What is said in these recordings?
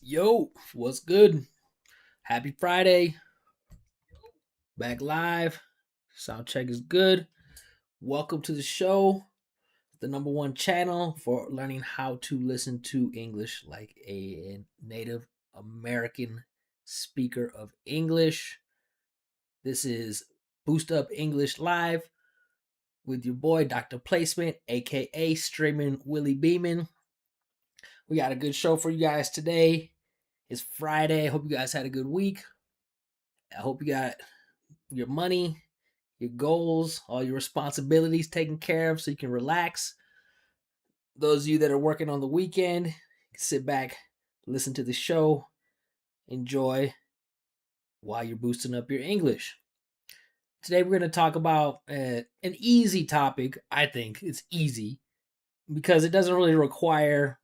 Yo, what's good? Happy Friday. Back live. Sound check is good. Welcome to the show, the number one channel for learning how to listen to English like a native American speaker of English. This is Boost Up English Live with your boy, Dr. Placement, aka Streaming Willie Beeman. We got a good show for you guys today. It's Friday. I hope you guys had a good week. I hope you got your money, your goals, all your responsibilities taken care of so you can relax. Those of you that are working on the weekend, sit back, listen to the show, enjoy while you're boosting up your English. Today we're going to talk about an easy topic. I think it's easy because it doesn't really require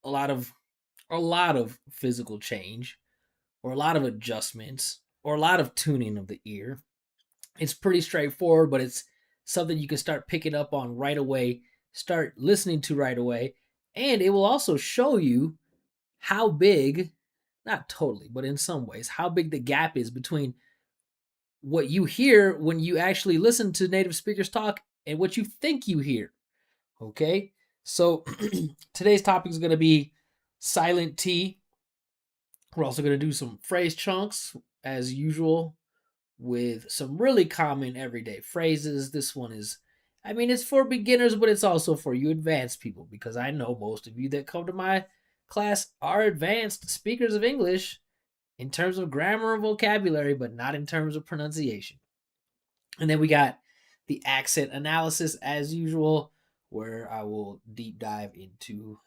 a lot of physical change or a lot of adjustments or a lot of tuning of the ear. It's pretty straightforward, but it's something you can start picking up on right away, start listening to right away, and it will also show you how big, not totally, but in some ways, how big the gap is between what you hear when you actually listen to native speakers talk and what you think you hear. Okay? So today's topic is going to be silent T. We're also going to do some phrase chunks as usual, with some really common everyday phrases. This one is, it's for beginners, but it's also for you advanced people because I know most of you that come to my class are advanced speakers of English in terms of grammar and vocabulary, but not in terms of pronunciation. And then we got the accent analysis as usual, where I will deep dive into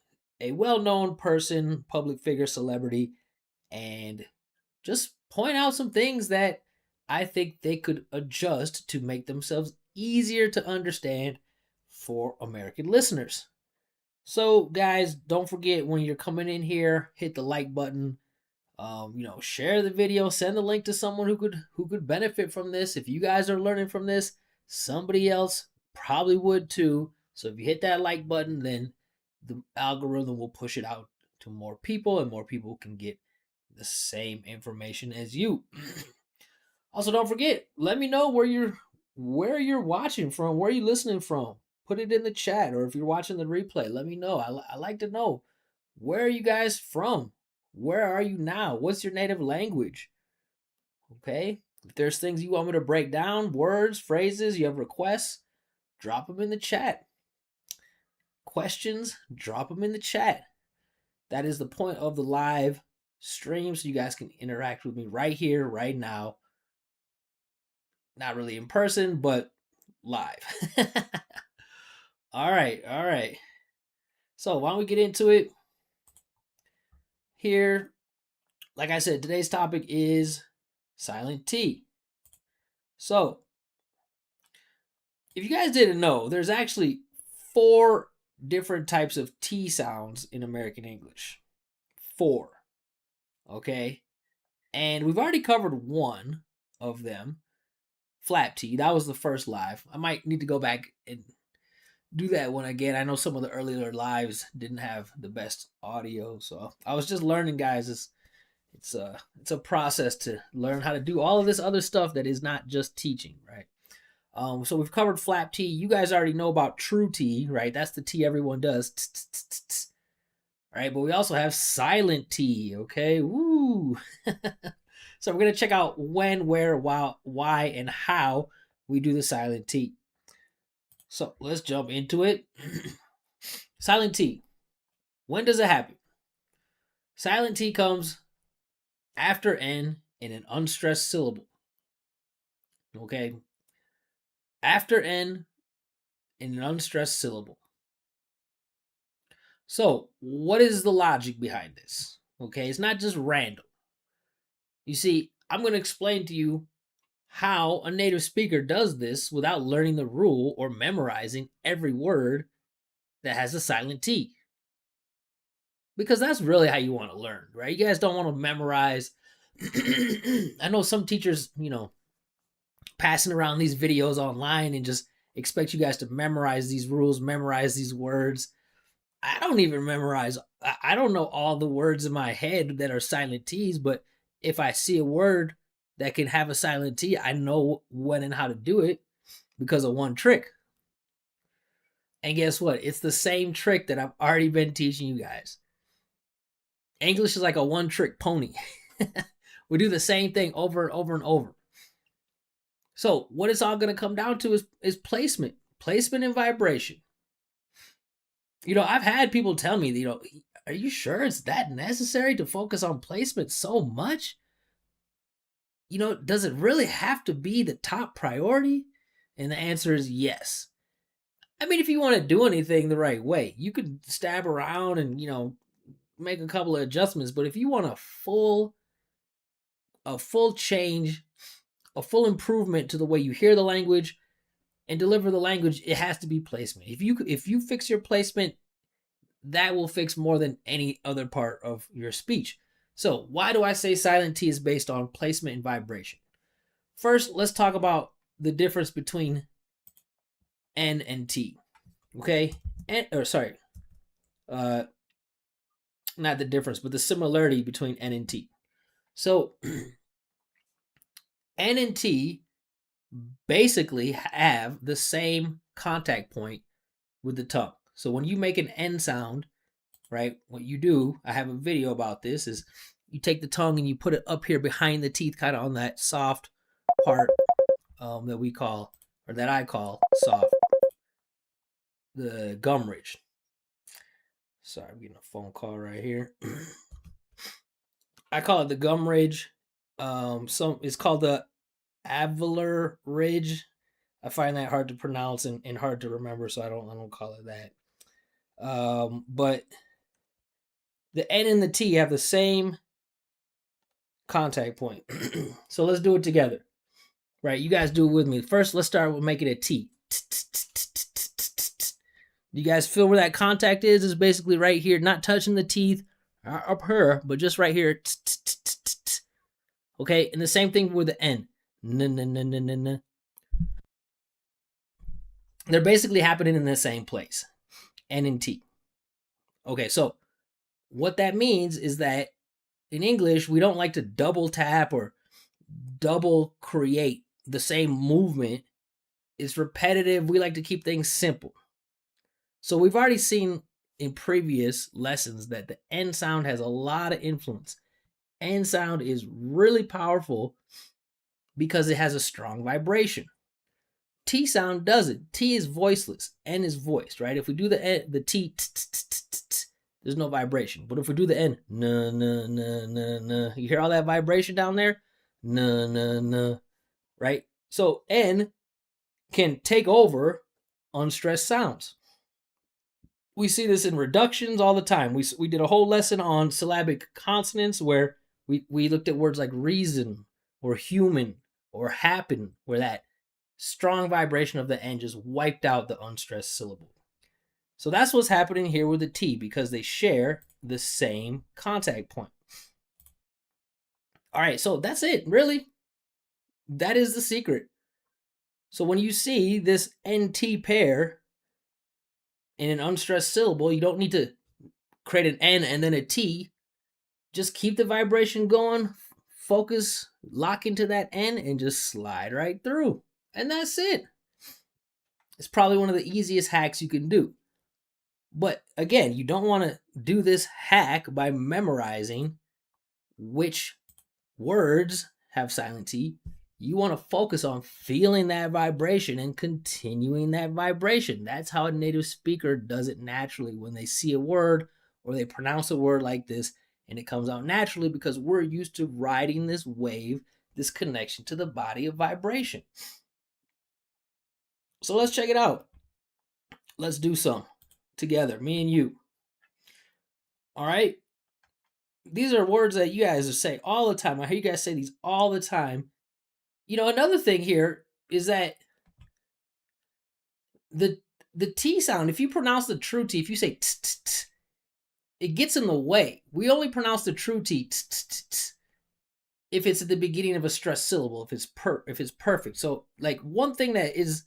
a well known person, public figure, celebrity, and just point out some things that I think they could adjust to make themselves easier to understand for American listeners. So, guys, don't forget when you're coming in here, hit the like button. Share the video, send the link to someone who could benefit from this. If you guys are learning from this, somebody else probably would too. So if you hit that like button, then the algorithm will push it out to more people, and more people can get the same information as you. Also, don't forget, let me know where you're watching from, where you listening from. Put it in the chat, or if you're watching the replay, let me know. I like to know, where are you guys from? Where are you now? What's your native language? Okay? If there's things you want me to break down, words, phrases, you have requests, drop them in the chat. Questions, drop them in the chat. That is the point of the live stream, so you guys can interact with me right here, right now. Not really in person, but live. All right, all right. So why don't we get into it here? Like I said, today's topic is silent T. So, if you guys didn't know, there's actually 4 different types of T sounds in American English. 4. Okay? And we've already covered one of them, flap T. That was the first live. I might need to go back and do that one again. I know some of the earlier lives didn't have the best audio, so I was just learning, guys. It's a process to learn how to do all of this other stuff that is not just teaching, right? So we've covered flap T. You guys already know about true T, right? That's the T everyone does. Right? But we also have silent T, okay? Woo! So we're going to check out when, where, why, and how we do the silent T. So let's jump into it. Silent T. When does it happen? Silent T comes after N in an unstressed syllable. Okay? After N in an unstressed syllable. So, what is the logic behind this? Okay, it's not just random. You see, I'm going to explain to you how a native speaker does this without learning the rule or memorizing every word that has a silent T. Because that's really how you want to learn, right? You guys don't want to memorize. I know some teachers, passing around these videos online and just expect you guys to memorize these rules, memorize these words. I don't even memorize. I don't know all the words in my head that are silent T's, but if I see a word that can have a silent T, I know when and how to do it because of one trick. And guess what? It's the same trick that I've already been teaching you guys. English is like a one trick pony. We do the same thing over and over and over. So what it's all going to come down to is placement and vibration. I've had people tell me, are you sure it's that necessary to focus on placement so much? Does it really have to be the top priority? And the answer is yes. I mean, if you want to do anything the right way, you could stab around and, make a couple of adjustments. But if you want a full change, a full improvement to the way you hear the language and deliver the language, it has to be placement. If you fix your placement, that will fix more than any other part of your speech. So why do I say silent T is based on placement and vibration? First, let's talk about the difference between N and T. Okay? Not the difference, but the similarity between N and T. So N and T basically have the same contact point with the tongue. So when you make an N sound, right, what you do, I have a video about this, is you take the tongue and you put it up here behind the teeth, kind of on that soft part that I call soft, the gum ridge. Sorry, I'm getting a phone call right here. I call it the gum ridge. It's called the alveolar ridge. I find that hard to pronounce and hard to remember, so I don't call it that. But the N and the T have the same contact point. So let's do it together. Right, you guys do it with me. First, let's start with making a T. You guys feel where that contact is? It's basically right here, not touching the teeth up here, but just right here. Okay, and the same thing with the N. They're basically happening in the same place. N and T. Okay, so what that means is that in English, we don't like to double tap or double create the same movement. It's repetitive. We like to keep things simple. So we've already seen in previous lessons that the N sound has a lot of influence. N sound is really powerful because it has a strong vibration. T sound doesn't. T is voiceless. N is voiced, right? If we do the T, there's no vibration. But if we do the N, na na na na na, you hear all that vibration down there? Na na na, right? So N can take over unstressed sounds. We see this in reductions all the time. We did a whole lesson on syllabic consonants where we looked at words like reason or human or happen, where that strong vibration of the N just wiped out the unstressed syllable. So that's what's happening here with the T, because they share the same contact point. All right, so that's it, really. That is the secret. So when you see this NT pair in an unstressed syllable, you don't need to create an N and then a T. Just keep the vibration going, focus, lock into that N, and just slide right through. And that's it. It's probably one of the easiest hacks you can do. But again, you don't want to do this hack by memorizing which words have silent T. You want to focus on feeling that vibration and continuing that vibration. That's how a native speaker does it naturally when they see a word or they pronounce a word like this, and it comes out naturally because we're used to riding this wave, this connection to the body of vibration. So let's check it out. Let's do some together, me and you. All right? These are words that you guys say all the time. I hear you guys say these all the time. Another thing here is that the T sound, if you pronounce the true T, if you say t, t, t, it gets in the way. We only pronounce the true T, t, t, t, t if it's at the beginning of a stressed syllable, if it's perfect. So, like, one thing that is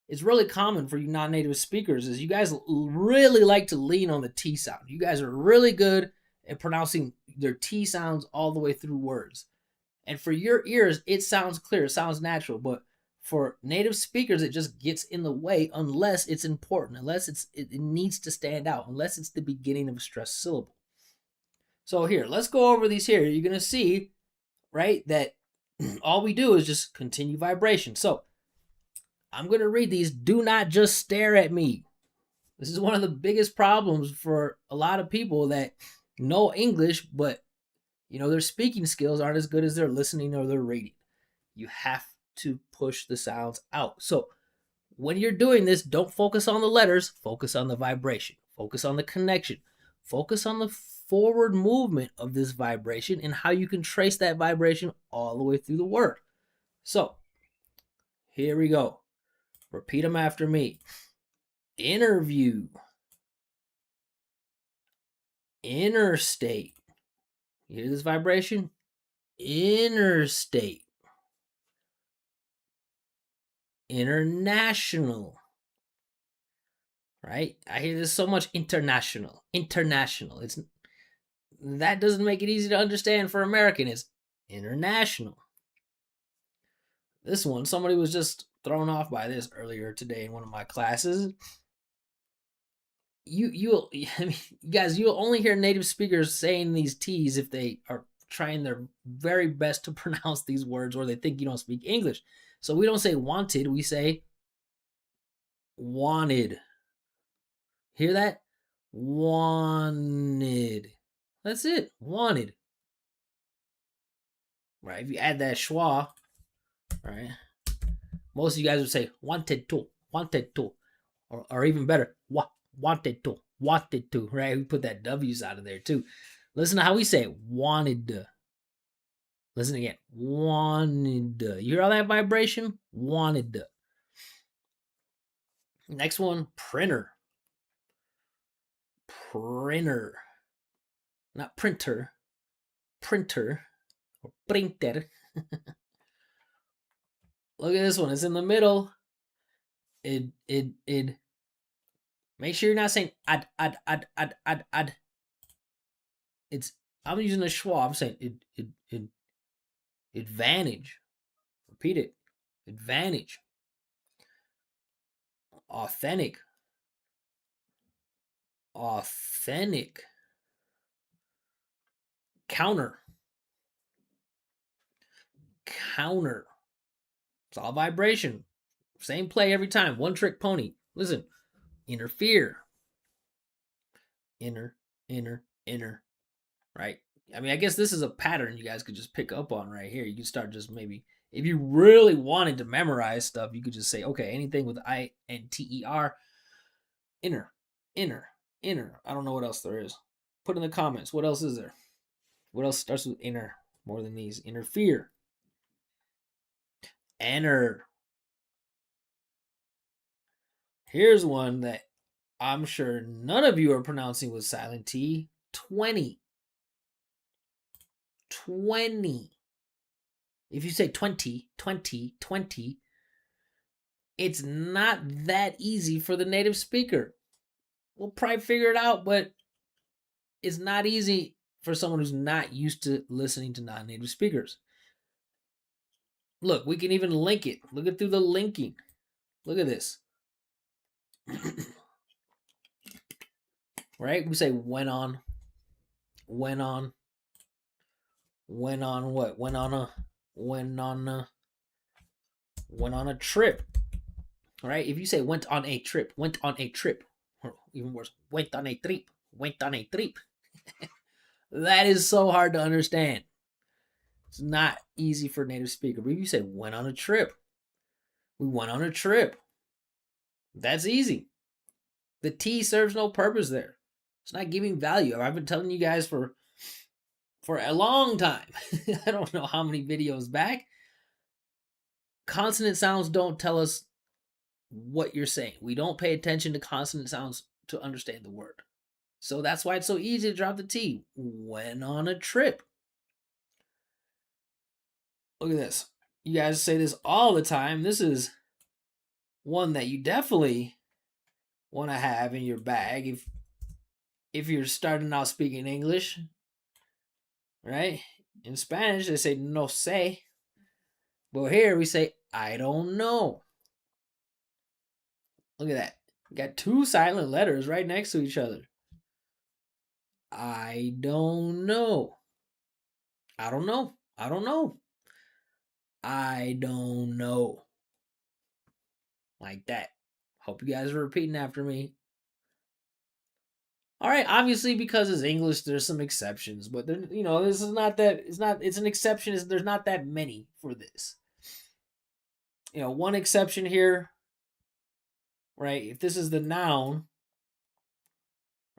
it's really common for you non-native speakers is you guys really like to lean on the T sound. You guys are really good at pronouncing their T sounds all the way through words. And for your ears, it sounds clear, it sounds natural, but for native speakers, it just gets in the way unless it's important, unless it needs to stand out, unless it's the beginning of a stressed syllable. So here, let's go over these here. You're going to see, right, that all we do is just continue vibration. So I'm going to read these. Do not just stare at me. This is one of the biggest problems for a lot of people that know English, but their speaking skills aren't as good as their listening or their reading. You have to push the sounds out. So when you're doing this, don't focus on the letters, focus on the vibration, focus on the connection, focus on the forward movement of this vibration and how you can trace that vibration all the way through the word. So here we go. Repeat them after me. Interview. Interstate. You hear this vibration? Interstate. International. Right? I hear this so much. International. That doesn't make it easy to understand for American. It's international. This one, somebody was just thrown off by this earlier today in one of my classes. You'll only hear native speakers saying these T's if they are trying their very best to pronounce these words or they think you don't speak English. So we don't say wanted, we say wanted. Hear that? Wanted. That's it. Wanted. Right? If you add that schwa, right? Most of you guys would say wanted to, or even better, wanted to, right? We put that W's out of there too. Listen to how we say it, wanted to. Listen again, wanted to. You hear all that vibration? Wanted to. Next one, printer. Printer. Not printer. Printer. Or printer. Look at this one. It's in the middle. It. Make sure you're not saying ad. I'm using a schwa. I'm saying it. Advantage. Repeat it. Advantage. Authentic. Authentic. Counter. Counter. It's all vibration. Same play every time. One trick pony. Listen. Interfere. Inner. Right? I mean, I guess this is a pattern you guys could just pick up on right here. You can start just maybe, if you really wanted to memorize stuff, you could just say, okay, anything with I-N-T-E-R, inner. I don't know what else there is. Put in the comments. What else is there? What else starts with inner more than these? Interfere. Enter. Here's one that I'm sure none of you are pronouncing with silent T. 20. If you say 20, it's not that easy for the native speaker. We'll probably figure it out, but it's not easy for someone who's not used to listening to non-native speakers. Look, we can even link it. Look at through the linking. Look at this. Right? We say went on what? Went on a trip. All right? If you say went on a trip, or even worse, went on a trip. That is so hard to understand. It's not easy for a native speaker. But if you say went on a trip, we went on a trip. That's easy. The T serves no purpose there. It's not giving value. I've been telling you guys for a long time. I don't know how many videos back. Consonant sounds don't tell us what you're saying. We don't pay attention to consonant sounds to understand the word. So that's why it's so easy to drop the T. Went on a trip. Look at this. You guys say this all the time. This is one that you definitely want to have in your bag if you're starting out speaking English, right? In Spanish, they say no sé, but here we say I don't know. Look at that. We got two silent letters right next to each other. I don't know. I don't know. I don't know. I don't know. Like that. Hope you guys are repeating after me. All right, obviously because it's English, there's some exceptions, but there, this is not that. It's not. It's an exception. There's not that many for this. One exception here, right? If this is the noun,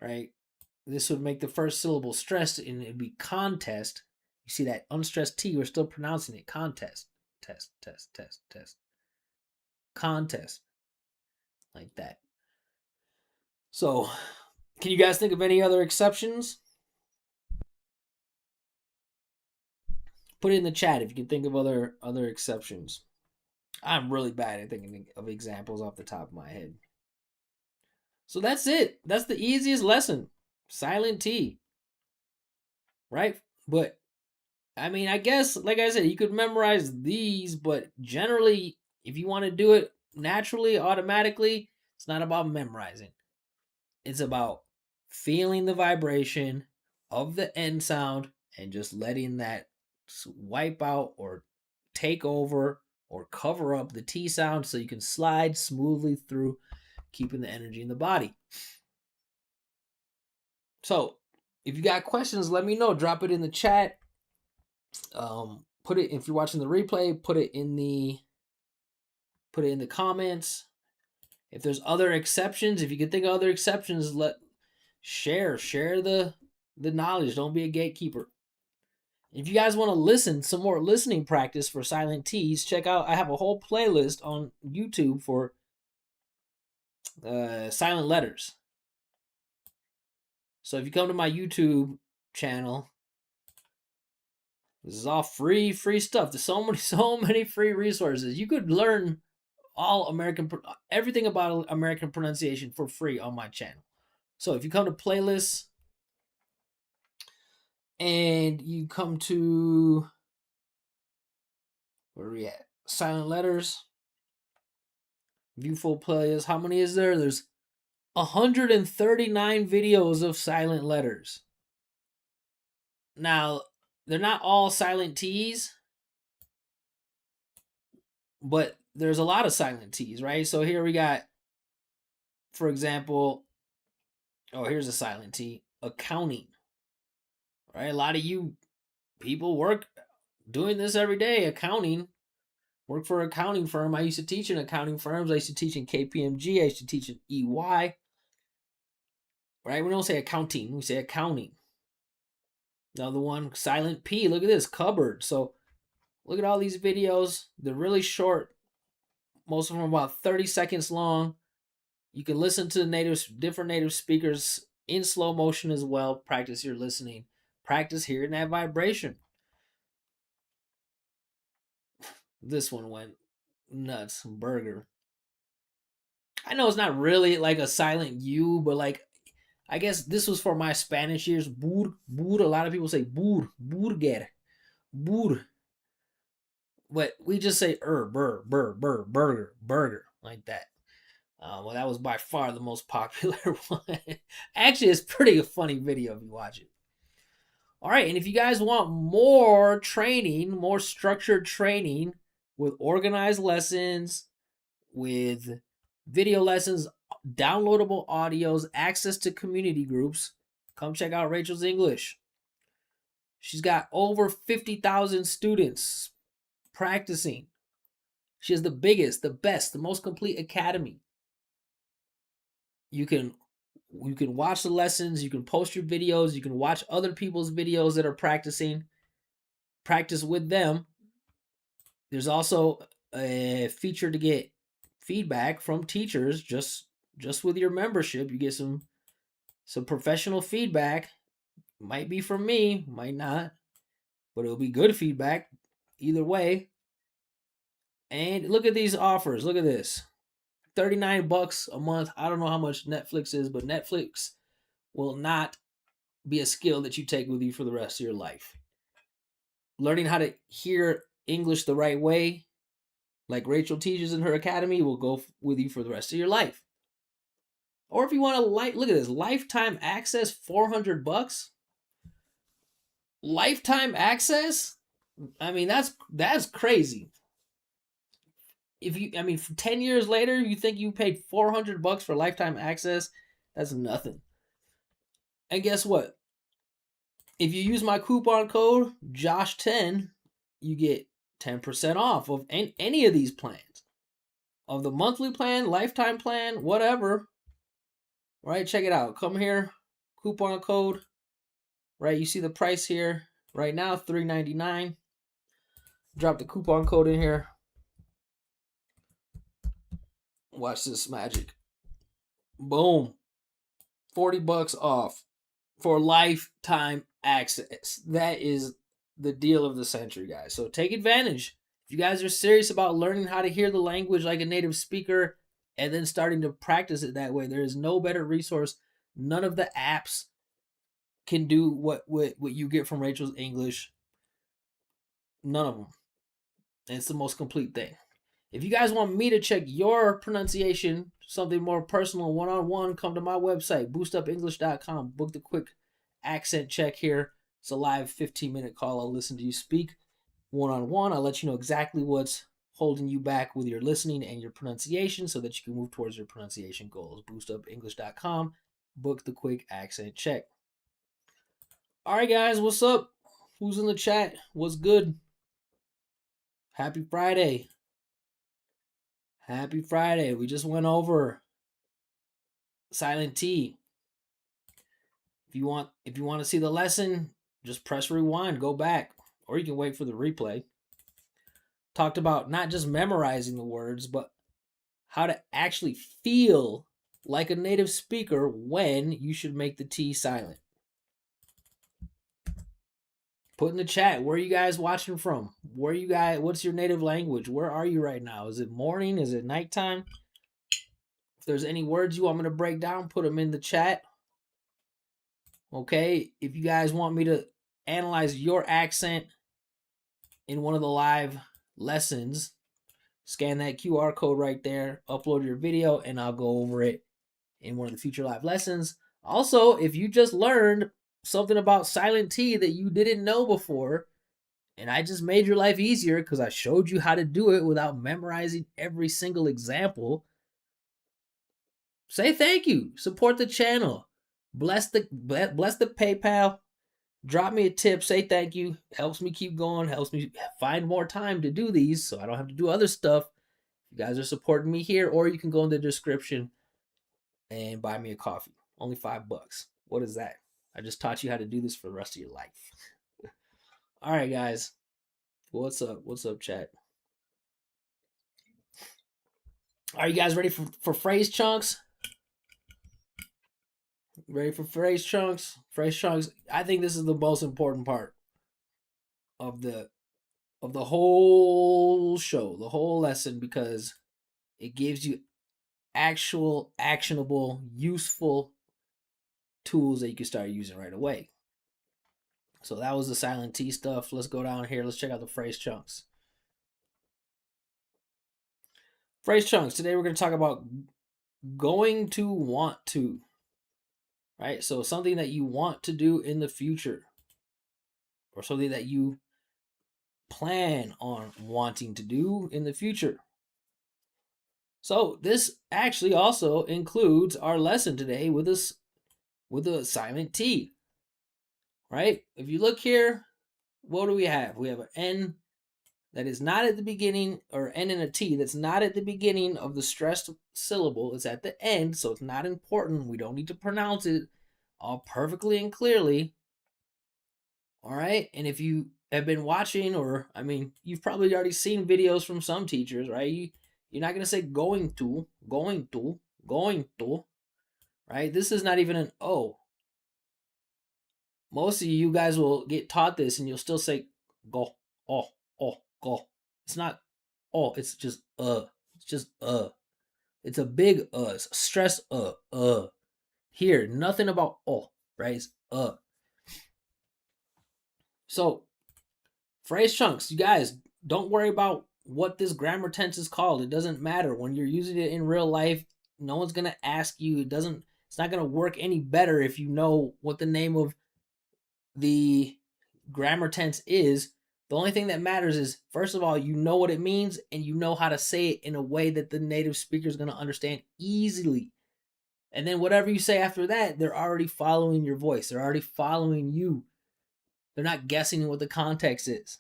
right, this would make the first syllable stressed, and it'd be contest. You see that unstressed T? We're still pronouncing it contest. Test, test, test, test. Contest, like that. So, can you guys think of any other exceptions? Put it in the chat if you can think of other exceptions. I'm really bad at thinking of examples off the top of my head. So that's it. That's the easiest lesson. Silent T. Right? But I mean, I guess, like I said, you could memorize these, but generally, if you want to do it naturally, automatically, it's not about memorizing. It's about feeling the vibration of the end sound and just letting that wipe out or take over or cover up the T sound so you can slide smoothly through, keeping the energy in the body. So, if you got questions, let me know. Drop it in the chat. Put it, if you're watching the replay, put it in the comments. If there's other exceptions, if you can think of other exceptions, share the knowledge. Don't be a gatekeeper. If you guys want to listen, some more listening practice for silent T's, check out, I have a whole playlist on YouTube for silent letters. So if you come to my YouTube channel, this is all free stuff. There's so many free resources. You could learn everything about American pronunciation for free on my channel. So if you come to playlists and you come to, where are we at? Silent letters. View full playlist. How many is there? There's 139 videos of silent letters. Now, they're not all silent T's, but there's a lot of silent T's, right? So here we got, for example, here's a silent T, accounting, right? A lot of you people work doing this every day, accounting. Work for an accounting firm. I used to teach in accounting firms. I used to teach in KPMG. I used to teach in EY. Right? We don't say accounting. We say accounting. Another one, silent P. Look at this, cupboard. So look at all these videos. They're really short. Most of them are about 30 seconds long. You can listen to different native speakers in slow motion as well. Practice your listening. Practice hearing that vibration. This one went nuts. Burger. I know it's not really like a silent U, but like, I guess this was for my Spanish years. Bur. A lot of people say burger. But we just say burger, like that. Well, that was by far the most popular one. Actually, it's pretty funny video if you watch it. All right, and if you guys want more training, more structured training with organized lessons, with video lessons, downloadable audios, access to community groups, come check out Rachel's English. She's got over 50,000 students practicing. She has the biggest, the best, the most complete academy. You can watch the lessons, you can post your videos, you can watch other people's videos that are practicing, practice with them. There's also a feature to get feedback from teachers just with your membership. You get some professional feedback. Might be from me, might not, but it'll be good feedback either way. And look at these offers. Look at this. $39 a month. I don't know how much Netflix is, but Netflix will not be a skill that you take with you for the rest of your life. Learning how to hear English the right way, like Rachel teaches in her academy, will go with you for the rest of your life. Or if you want to look at this, lifetime access, $400. Lifetime access? I mean, that's crazy. If you, I mean, 10 years later, you think you paid $400 for lifetime access? That's nothing. And guess what? If you use my coupon code Josh10, you get 10% off of any of these plans. Of the monthly plan, lifetime plan, whatever. Right? Check it out. Come here, coupon code. Right? You see the price here right now, $3.99. Drop the coupon code in here. Watch this magic. Boom. $40 off for lifetime access. That is the deal of the century, guys. So take advantage. If you guys are serious about learning how to hear the language like a native speaker and then starting to practice it that way, there is no better resource. None of the apps can do what you get from Rachel's English. None of them. And it's the most complete thing. If you guys want me to check your pronunciation, something more personal, one-on-one, come to my website, boostupenglish.com. Book the quick accent check here. It's a live 15-minute call. I'll listen to you speak one-on-one. I'll let you know exactly what's holding you back with your listening and your pronunciation so that you can move towards your pronunciation goals. Boostupenglish.com. Book the quick accent check. All right, guys, what's up? Who's in the chat? What's good? Happy Friday. Happy Friday. We just went over silent T. If you want to see the lesson, just press rewind, go back, or you can wait for the replay. Talked about not just memorizing the words, but how to actually feel like a native speaker when you should make the T silent. Put in the chat, where are you guys watching from? What's your native language? Where are you right now? Is it morning? Is it nighttime? If there's any words you want me to break down, put them in the chat. Okay, if you guys want me to analyze your accent in one of the live lessons, scan that QR code right there, upload your video, and I'll go over it in one of the future live lessons. Also, if you just learned something about silent T that you didn't know before, and I just made your life easier because I showed you how to do it without memorizing every single example, say thank you. Support the channel. Bless the PayPal. Drop me a tip. Say thank you. Helps me keep going. Helps me find more time to do these so I don't have to do other stuff. You guys are supporting me here, or you can go in the description and buy me a coffee. Only $5. What is that? I just taught you how to do this for the rest of your life. All right, guys. What's up? What's up, chat? Are you guys ready for phrase chunks? Ready for phrase chunks? Phrase chunks. I think this is the most important part of the whole show, the whole lesson, because it gives you actual, actionable, useful tools that you can start using right away. So that was the silent T stuff. Let's go down here. Let's check out the phrase chunks. Phrase chunks. Today we're going to talk about going to want to. Right? So something that you want to do in the future, or something that you plan on wanting to do in the future. So this actually also includes our lesson today with a silent T. Right? If you look here, what do we have? We have an N that is not at the beginning, or N and a T that's not at the beginning of the stressed syllable. It's at the end, so it's not important. We don't need to pronounce it all perfectly and clearly. All right? And if you have been watching, or, I mean, you've probably already seen videos from some teachers, right? You're not going to say going to, right? This is not even an O. Most of you guys will get taught this and you'll still say go, go. It's not it's just It's just It's a big It's stress Here, nothing about right? It's So, phrase chunks, you guys, don't worry about what this grammar tense is called. It doesn't matter. When you're using it in real life, no one's going to ask you. It's not going to work any better if you know what the name of the grammar tense is. The only thing that matters is, first of all, you know what it means and you know how to say it in a way that the native speaker is going to understand easily. And then whatever you say after that, they're already following your voice. They're already following you. They're not guessing what the context is,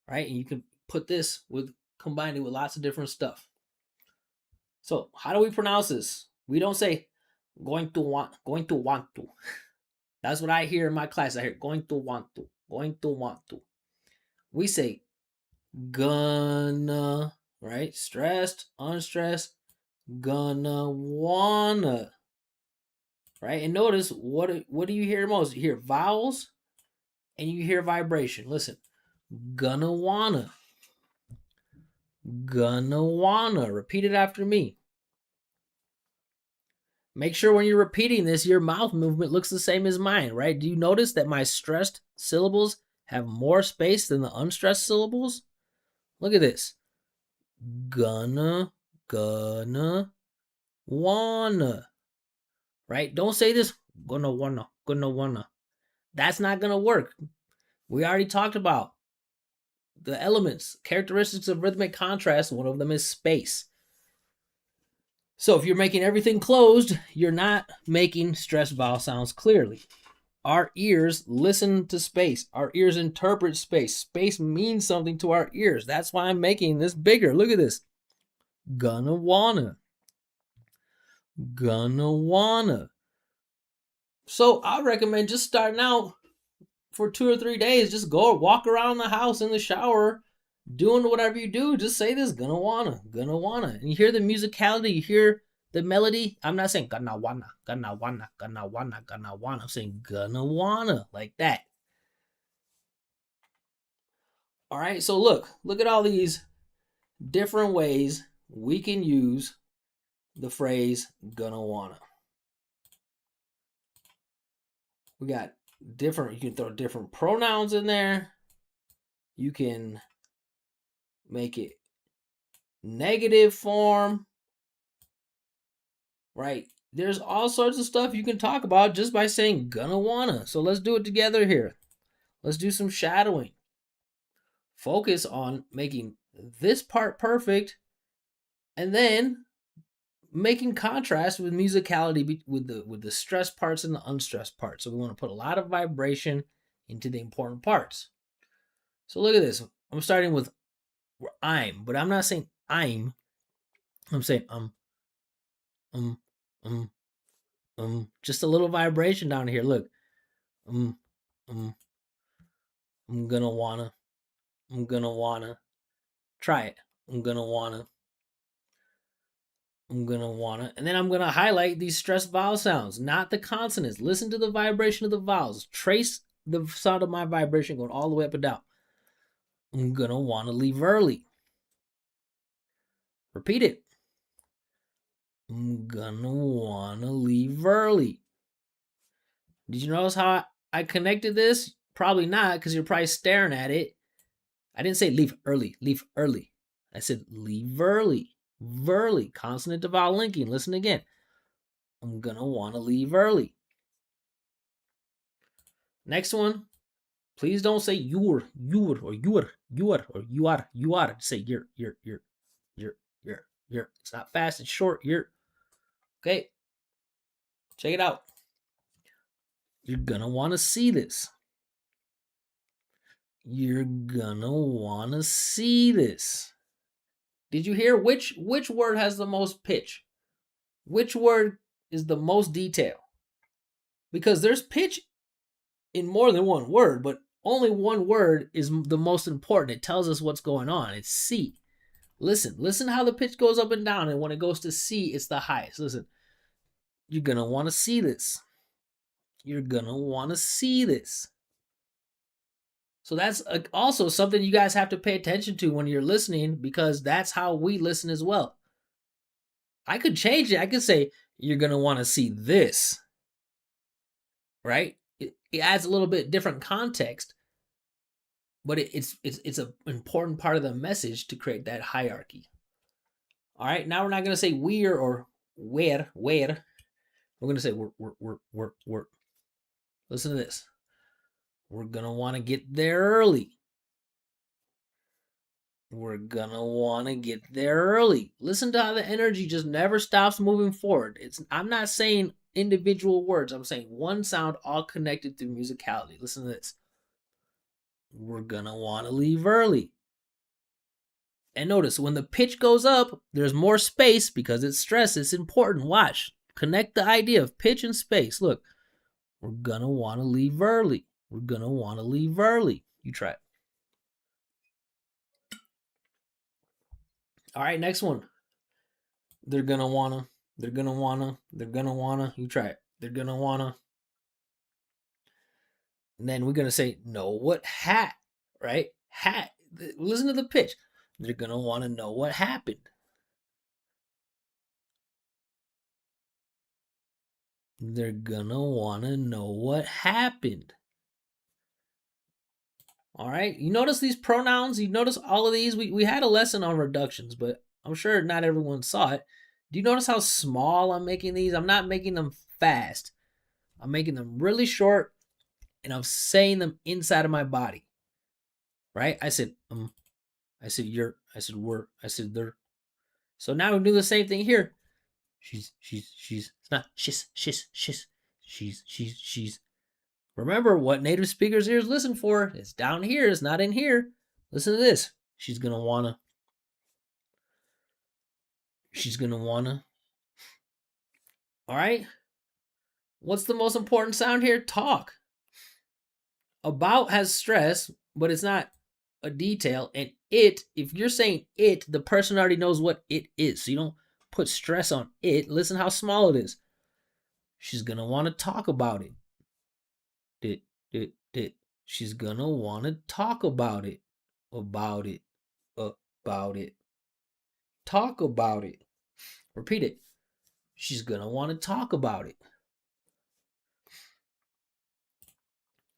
right? And you can put this with combine it with lots of different stuff. So how do we pronounce this? We don't say going to want to. That's what I hear in my class. I hear going to want to. We say gonna, right? Stressed, unstressed, gonna wanna, right? And notice what do you hear most? You hear vowels and you hear vibration. Listen, gonna wanna. Gonna wanna. Repeat it after me. Make sure when you're repeating this, your mouth movement looks the same as mine, right? Do you notice that my stressed syllables have more space than the unstressed syllables? Look at this. Gonna, wanna. Right? Don't say this, gonna wanna. That's not gonna work. We already talked about the elements, characteristics of rhythmic contrast. One of them is space. So if you're making everything closed, you're not making stressed vowel sounds clearly. Our ears listen to space. Our ears interpret space. Space means something to our ears. That's why I'm making this bigger. Look at this. Gonna wanna. Gonna wanna. So I recommend just starting out for 2 or 3 days. Just go walk around the house in the shower, doing whatever you do. Just say this, gonna wanna. And you hear the musicality, you hear the melody. I'm not saying gonna wanna. I'm saying gonna wanna, like that. All right, so look at all these different ways we can use the phrase gonna wanna. We got different, you can throw different pronouns in there. You can make it negative form, right? There's all sorts of stuff you can talk about just by saying gonna wanna. So let's do it together here. Let's do some shadowing. Focus on making this part perfect and then making contrast with musicality with the stressed parts and the unstressed parts. So we want to put a lot of vibration into the important parts. So look at this. I'm starting with I'm, but I'm not saying I'm saying just a little vibration down here. Look. I'm gonna wanna. Try it. I'm gonna wanna. And then I'm gonna highlight these stressed vowel sounds, not the consonants. Listen to the vibration of the vowels. Trace the sound of my vibration going all the way up and down. I'm gonna wanna leave early. Repeat it. I'm gonna wanna leave early. Did you notice how I connected this? Probably not, because you're probably staring at it. I didn't say leave early. I said leave early. Verly, consonant to vowel linking. Listen again. I'm gonna want to leave early. Next one. Please don't say you're or you are. Say you're. It's not fast, it's short. You're. Okay. Check it out. You're gonna want to see this. You're gonna want to see this. Did you hear which word has the most pitch? Which word is the most detail? Because there's pitch in more than one word, but only one word is the most important. It tells us what's going on. It's C. Listen how the pitch goes up and down, and when it goes to C, it's the highest. Listen, you're gonna want to see this. You're gonna want to see this. So that's also something you guys have to pay attention to when you're listening, because that's how we listen as well. I could change it. I could say, you're going to want to see this, right? It adds a little bit different context, but it's an important part of the message to create that hierarchy. All right, now we're not going to say we're or where. We're going to say we're. Listen to this. We're going to want to get there early. We're going to want to get there early. Listen to how the energy just never stops moving forward. I'm not saying individual words. I'm saying one sound all connected through musicality. Listen to this. We're going to want to leave early. And notice when the pitch goes up, there's more space because it's stress. It's important. Watch. Connect the idea of pitch and space. Look, we're going to want to leave early. We're going to want to leave early. You try it. All right, next one. They're going to want to. They're going to want to. They're going to want to. You try it. They're going to want to. And then we're going to say, know what hat, right? Hat. Listen to the pitch. They're going to want to know what happened. They're going to want to know what happened. All right. You notice these pronouns? You notice all of these? We had a lesson on reductions, but I'm sure not everyone saw it. Do you notice how small I'm making these? I'm not making them fast. I'm making them really short, and I'm saying them inside of my body. Right? I said you're, I said we're, I said they're. So now we do the same thing here. She's. It's not she's. Remember what native speakers' ears listen for. It's down here. It's not in here. Listen to this. She's going to want to. All right. What's the most important sound here? Talk. About has stress, but it's not a detail. And it, if you're saying it, the person already knows what it is. So you don't put stress on it. Listen how small it is. She's going to want to talk about it. She's going to want to talk about it. About it. Talk about it. Repeat it. She's going to want to talk about it.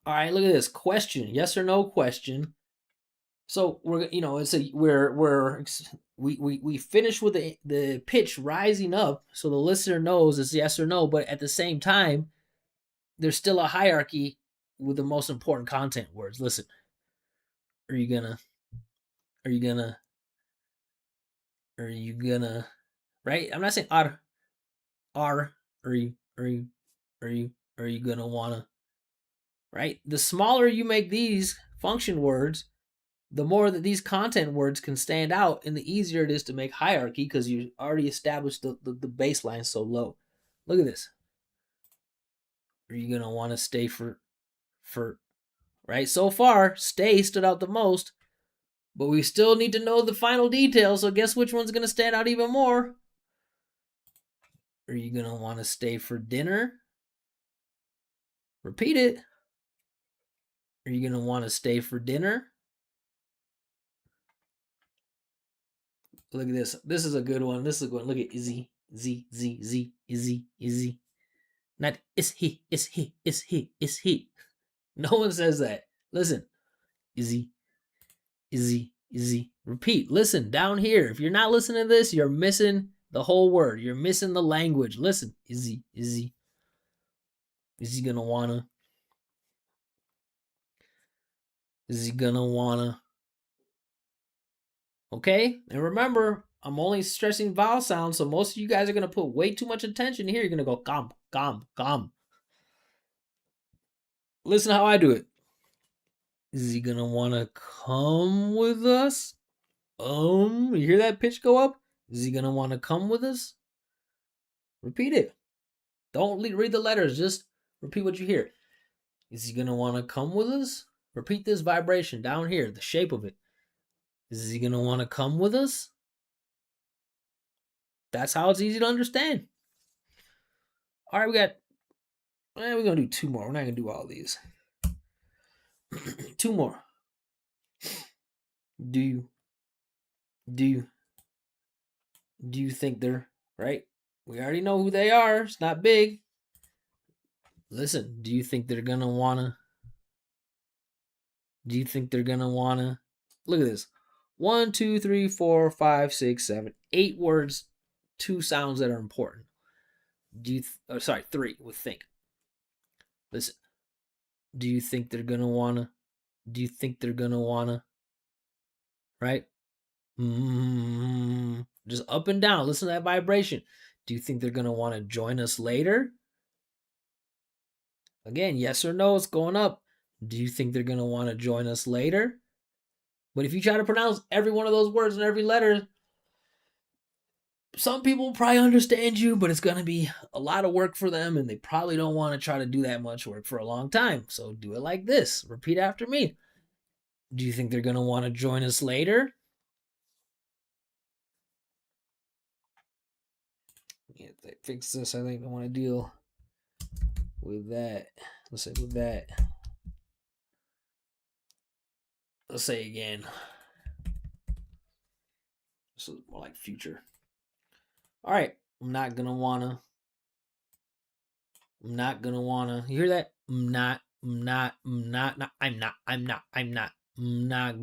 All right, look at this question. Yes or no question. So we're, it's we finish with the pitch rising up, so the listener knows it's yes or no. But at the same time, there's still a hierarchy with the most important content words. Listen, are you gonna, right? I'm not saying are you gonna wanna, right? The smaller you make these function words, the more that these content words can stand out, and the easier it is to make hierarchy because you already established the baseline so low. Look at this. Are you gonna want to stay for right? So far, stay stood out the most, but we still need to know the final details. So guess which one's gonna stand out even more? Are you gonna want to stay for dinner? Repeat it. Are you gonna want to stay for dinner? Look at this. This is a good one. This is a good one. Look at Izzy. Izzy. Not is he. No one says that. Listen. Izzy. Repeat. Listen down here. If you're not listening to this, you're missing the whole word. You're missing the language. Listen. Izzy. Is he gonna wanna? Okay? And remember, I'm only stressing vowel sounds, so most of you guys are gonna put way too much attention here. You're gonna go gum. Listen how I do it. Is he gonna wanna come with us? You hear that pitch go up? Is he gonna wanna come with us? Repeat it. Don't read the letters, just repeat what you hear. Is he gonna wanna come with us? Repeat this vibration down here, the shape of it. Is he gonna wanna come with us? That's how it's easy to understand. All right, we're gonna do two more. We're not gonna do all these. Two more. Do you think they're right? We already know who they are. It's not big. Listen, do you think they're gonna wanna? Do you think they're gonna wanna? Look at this. 1, 2, 3, 4, 5, 6, 7, 8 words, 2 sounds that are important. Do you? Sorry, 3 with think. Listen, do you think they're gonna wanna? Do you think they're gonna wanna? Right? Just up and down. Listen to that vibration. Do you think they're gonna want to join us later? Again, yes or no, it's going up. Do you think they're gonna want to join us later? But if you try to pronounce every one of those words and every letter, some people will probably understand you, but it's gonna be a lot of work for them, and they probably don't want to try to do that much work for a long time. So do it like this. Repeat after me. Do you think they're gonna want to join us later? Yeah, they fix this. I think I want to deal with that. Let's say with that. Let's say again. This is more like future. All right. I'm not gonna wanna. You hear that? I'm not. I'm not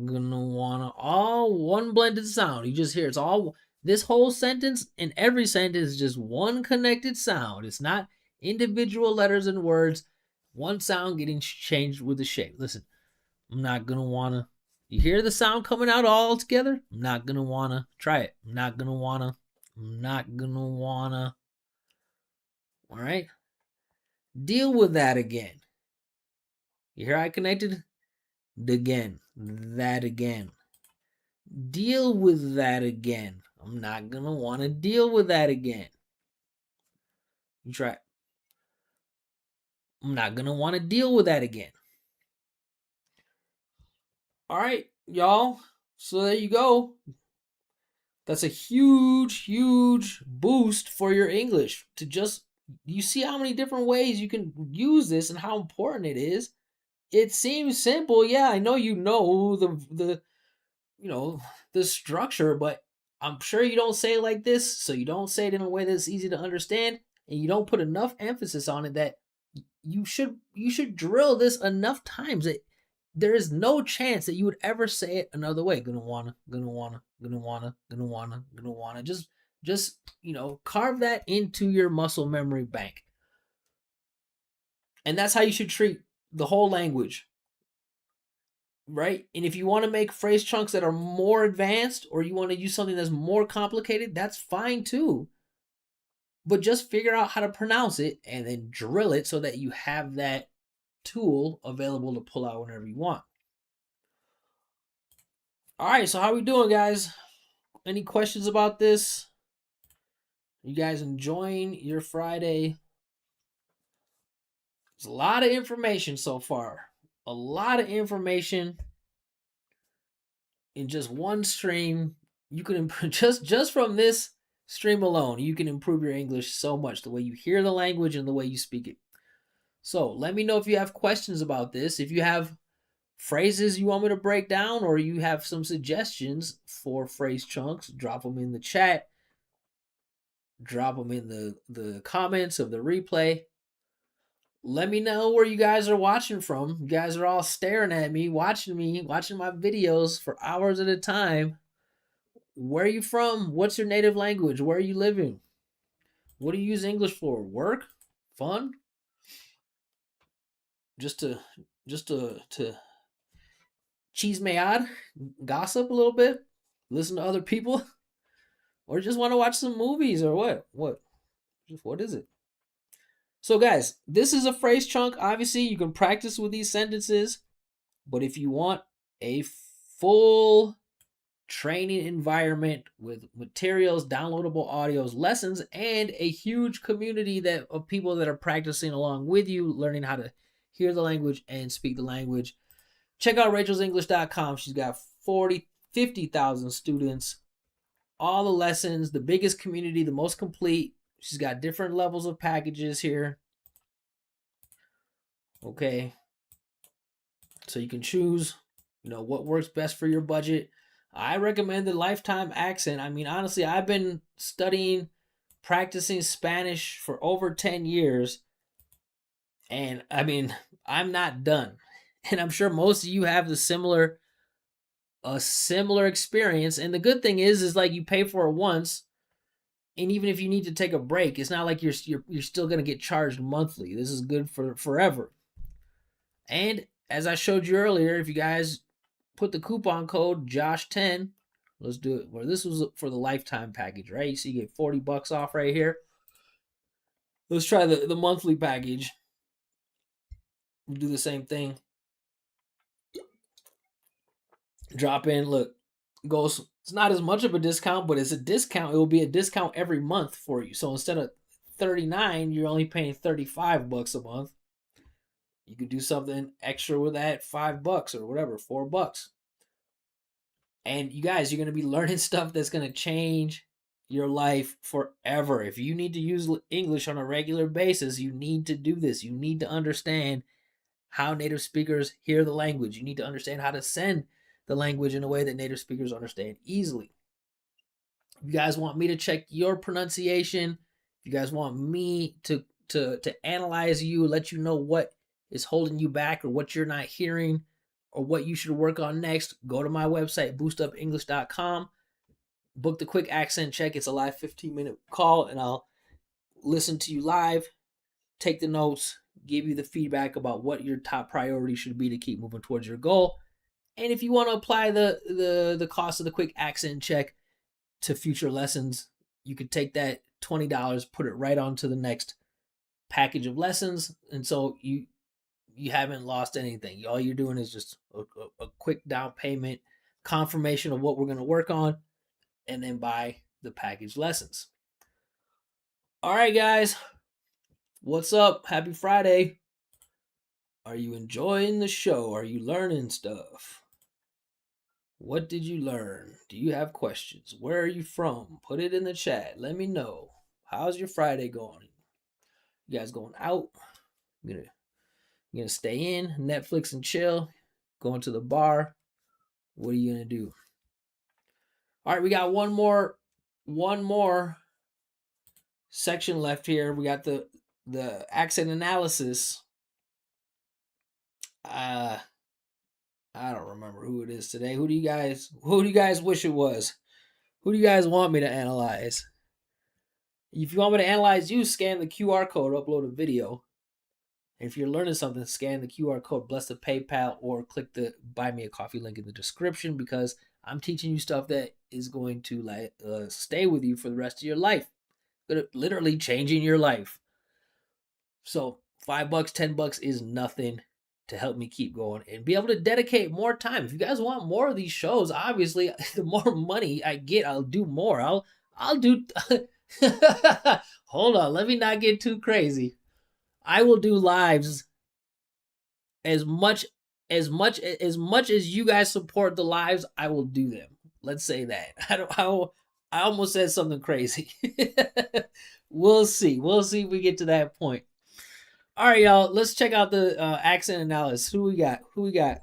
gonna wanna. All one blended sound. You just hear it's all this whole sentence and every sentence is just one connected sound. It's not individual letters and words. One sound getting changed with the shape. Listen, I'm not gonna wanna. You hear the sound coming out all together? I'm not gonna wanna. Try it. I'm not gonna wanna. I'm not gonna wanna. All right? Deal with that again. You hear I connected? Again. That again. Deal with that again. I'm not gonna wanna deal with that again. You try it. I'm not gonna wanna deal with that again. All right, y'all. So there you go. That's a huge, huge boost for your English to just, you see how many different ways you can use this and how important it is. It seems simple. Yeah, I know the you know, the structure, but I'm sure you don't say it like this, so you don't say it in a way that's easy to understand, and you don't put enough emphasis on it that you should drill this enough times that there is no chance that you would ever say it another way. Gonna wanna, gonna wanna, gonna wanna, gonna wanna, gonna wanna. Just carve that into your muscle memory bank. And that's how you should treat the whole language. Right? And if you want to make phrase chunks that are more advanced or you want to use something that's more complicated, that's fine too. But just figure out how to pronounce it and then drill it so that you have that tool available to pull out whenever you want. All right, so how we doing, guys? Any questions about this? You guys enjoying your Friday? There's a lot of information so far. A lot of information in just one stream. You can improve just from this stream alone. You can improve your English so much, the way you hear the language and the way you speak it. So let me know if you have questions about this. If you have phrases you want me to break down, or you have some suggestions for phrase chunks, drop them in the chat. Drop them in the comments of the replay. Let me know where you guys are watching from. You guys are all staring at me, watching my videos for hours at a time. Where are you from? What's your native language? Where are you living? What do you use English for? Work? Fun? Just to cheese me out, gossip a little bit, listen to other people, or just want to watch some movies, or what? What is it? So guys, this is a phrase chunk. Obviously, you can practice with these sentences, but if you want a full training environment with materials, downloadable audios, lessons, and a huge community of people that are practicing along with you, learning how to hear the language and speak the language, check out rachelsenglish.com. She's got 50,000 students, all the lessons, the biggest community, the most complete. She's got different levels of packages here. Okay. So you can choose, what works best for your budget. I recommend the lifetime accent. I mean, honestly, I've been studying practicing Spanish for over 10 years. And I mean, I'm not done. And I'm sure most of you have a similar experience. And the good thing is like you pay for it once, and even if you need to take a break, it's not like you're still going to get charged monthly. This is good for forever. And as I showed you earlier, if you guys put the coupon code Josh10, let's do it. Well, this was for the lifetime package, right? So you get $40 off right here. Let's try the monthly package. We'll do the same thing. Drop in, look, goes, it's not as much of a discount, but it's a discount. It will be a discount every month for you. So instead of 39, you're only paying $35 a month. You could do something extra with that, $5 or whatever, $4. And you guys, you're going to be learning stuff that's going to change your life forever. If you need to use English on a regular basis, you need to do this. You need to understand how native speakers hear the language. You need to understand how to send the language in a way that native speakers understand easily. If you guys want me to check your pronunciation, if you guys want me to analyze you, let you know what is holding you back or what you're not hearing or what you should work on next, go to my website, boostupenglish.com. Book the quick accent check. It's a live 15-minute call, and I'll listen to you live, take the notes, give you the feedback about what your top priority should be to keep moving towards your goal. And if you want to apply the cost of the quick accent check to future lessons, you could take that $20, put it right onto the next package of lessons, and so you haven't lost anything. All you're doing is just a quick down payment, confirmation of what we're going to work on, and then buy the package lessons. All right, guys, what's up? Happy Friday. Are you enjoying the show? Are you learning stuff? What did you learn? Do you have questions? Where are you from? Put it in the chat. Let me know. How's your Friday going? You guys going out? You're gonna stay in, Netflix and chill, going to the bar. What are you gonna do? All right, we got one more section left here. We got the accent analysis. I don't remember who it is today. Who do you guys wish it was? Who do you guys want me to analyze? If you want me to analyze you, scan the QR code, upload a video. And if you're learning something, scan the QR code, bless the PayPal, or click the Buy Me a Coffee link in the description, because I'm teaching you stuff that is going to stay with you for the rest of your life. Literally changing your life. So $5, $10 is nothing to help me keep going and be able to dedicate more time. If you guys want more of these shows, obviously, the more money I get, I'll do more. I'll do. Hold on, let me not get too crazy. I will do lives as much as you guys support the lives. I will do them. Let's say that. I almost said something crazy. We'll see. We'll see if we get to that point. All right, y'all. Let's check out the accent analysis. Who we got?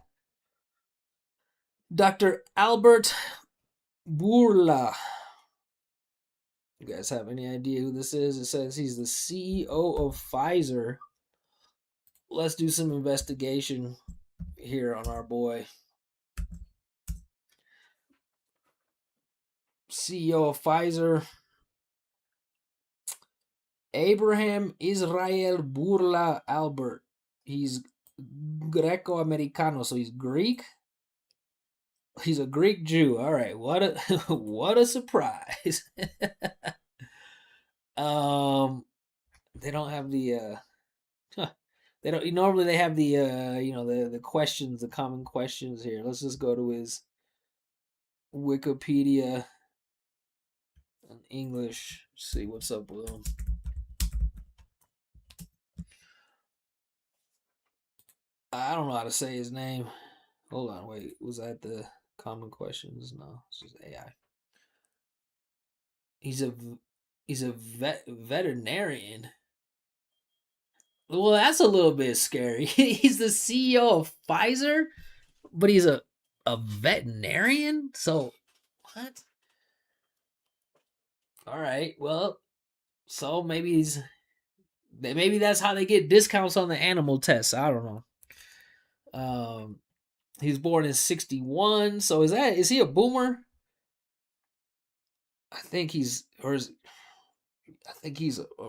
Dr. Albert Bourla. You guys have any idea who this is? It says he's the CEO of Pfizer. Let's do some investigation here on our boy. CEO of Pfizer, Abraham Israel Bourla Albert. He's Greco-Americano, so he's Greek. He's a Greek Jew. All right, what a surprise. They don't have the they don't normally they have the the questions, the common questions here. Let's just go to his Wikipedia in English. See what's up with him. I don't know how to say his name. Hold on, wait. Was that the common questions? No, it's just AI. He's a veterinarian. Well, that's a little bit scary. He's the CEO of Pfizer, but he's a veterinarian? So, what? All right, well, So maybe that's how they get discounts on the animal tests. I don't know. He was born in 61. So is he a boomer? I think he's a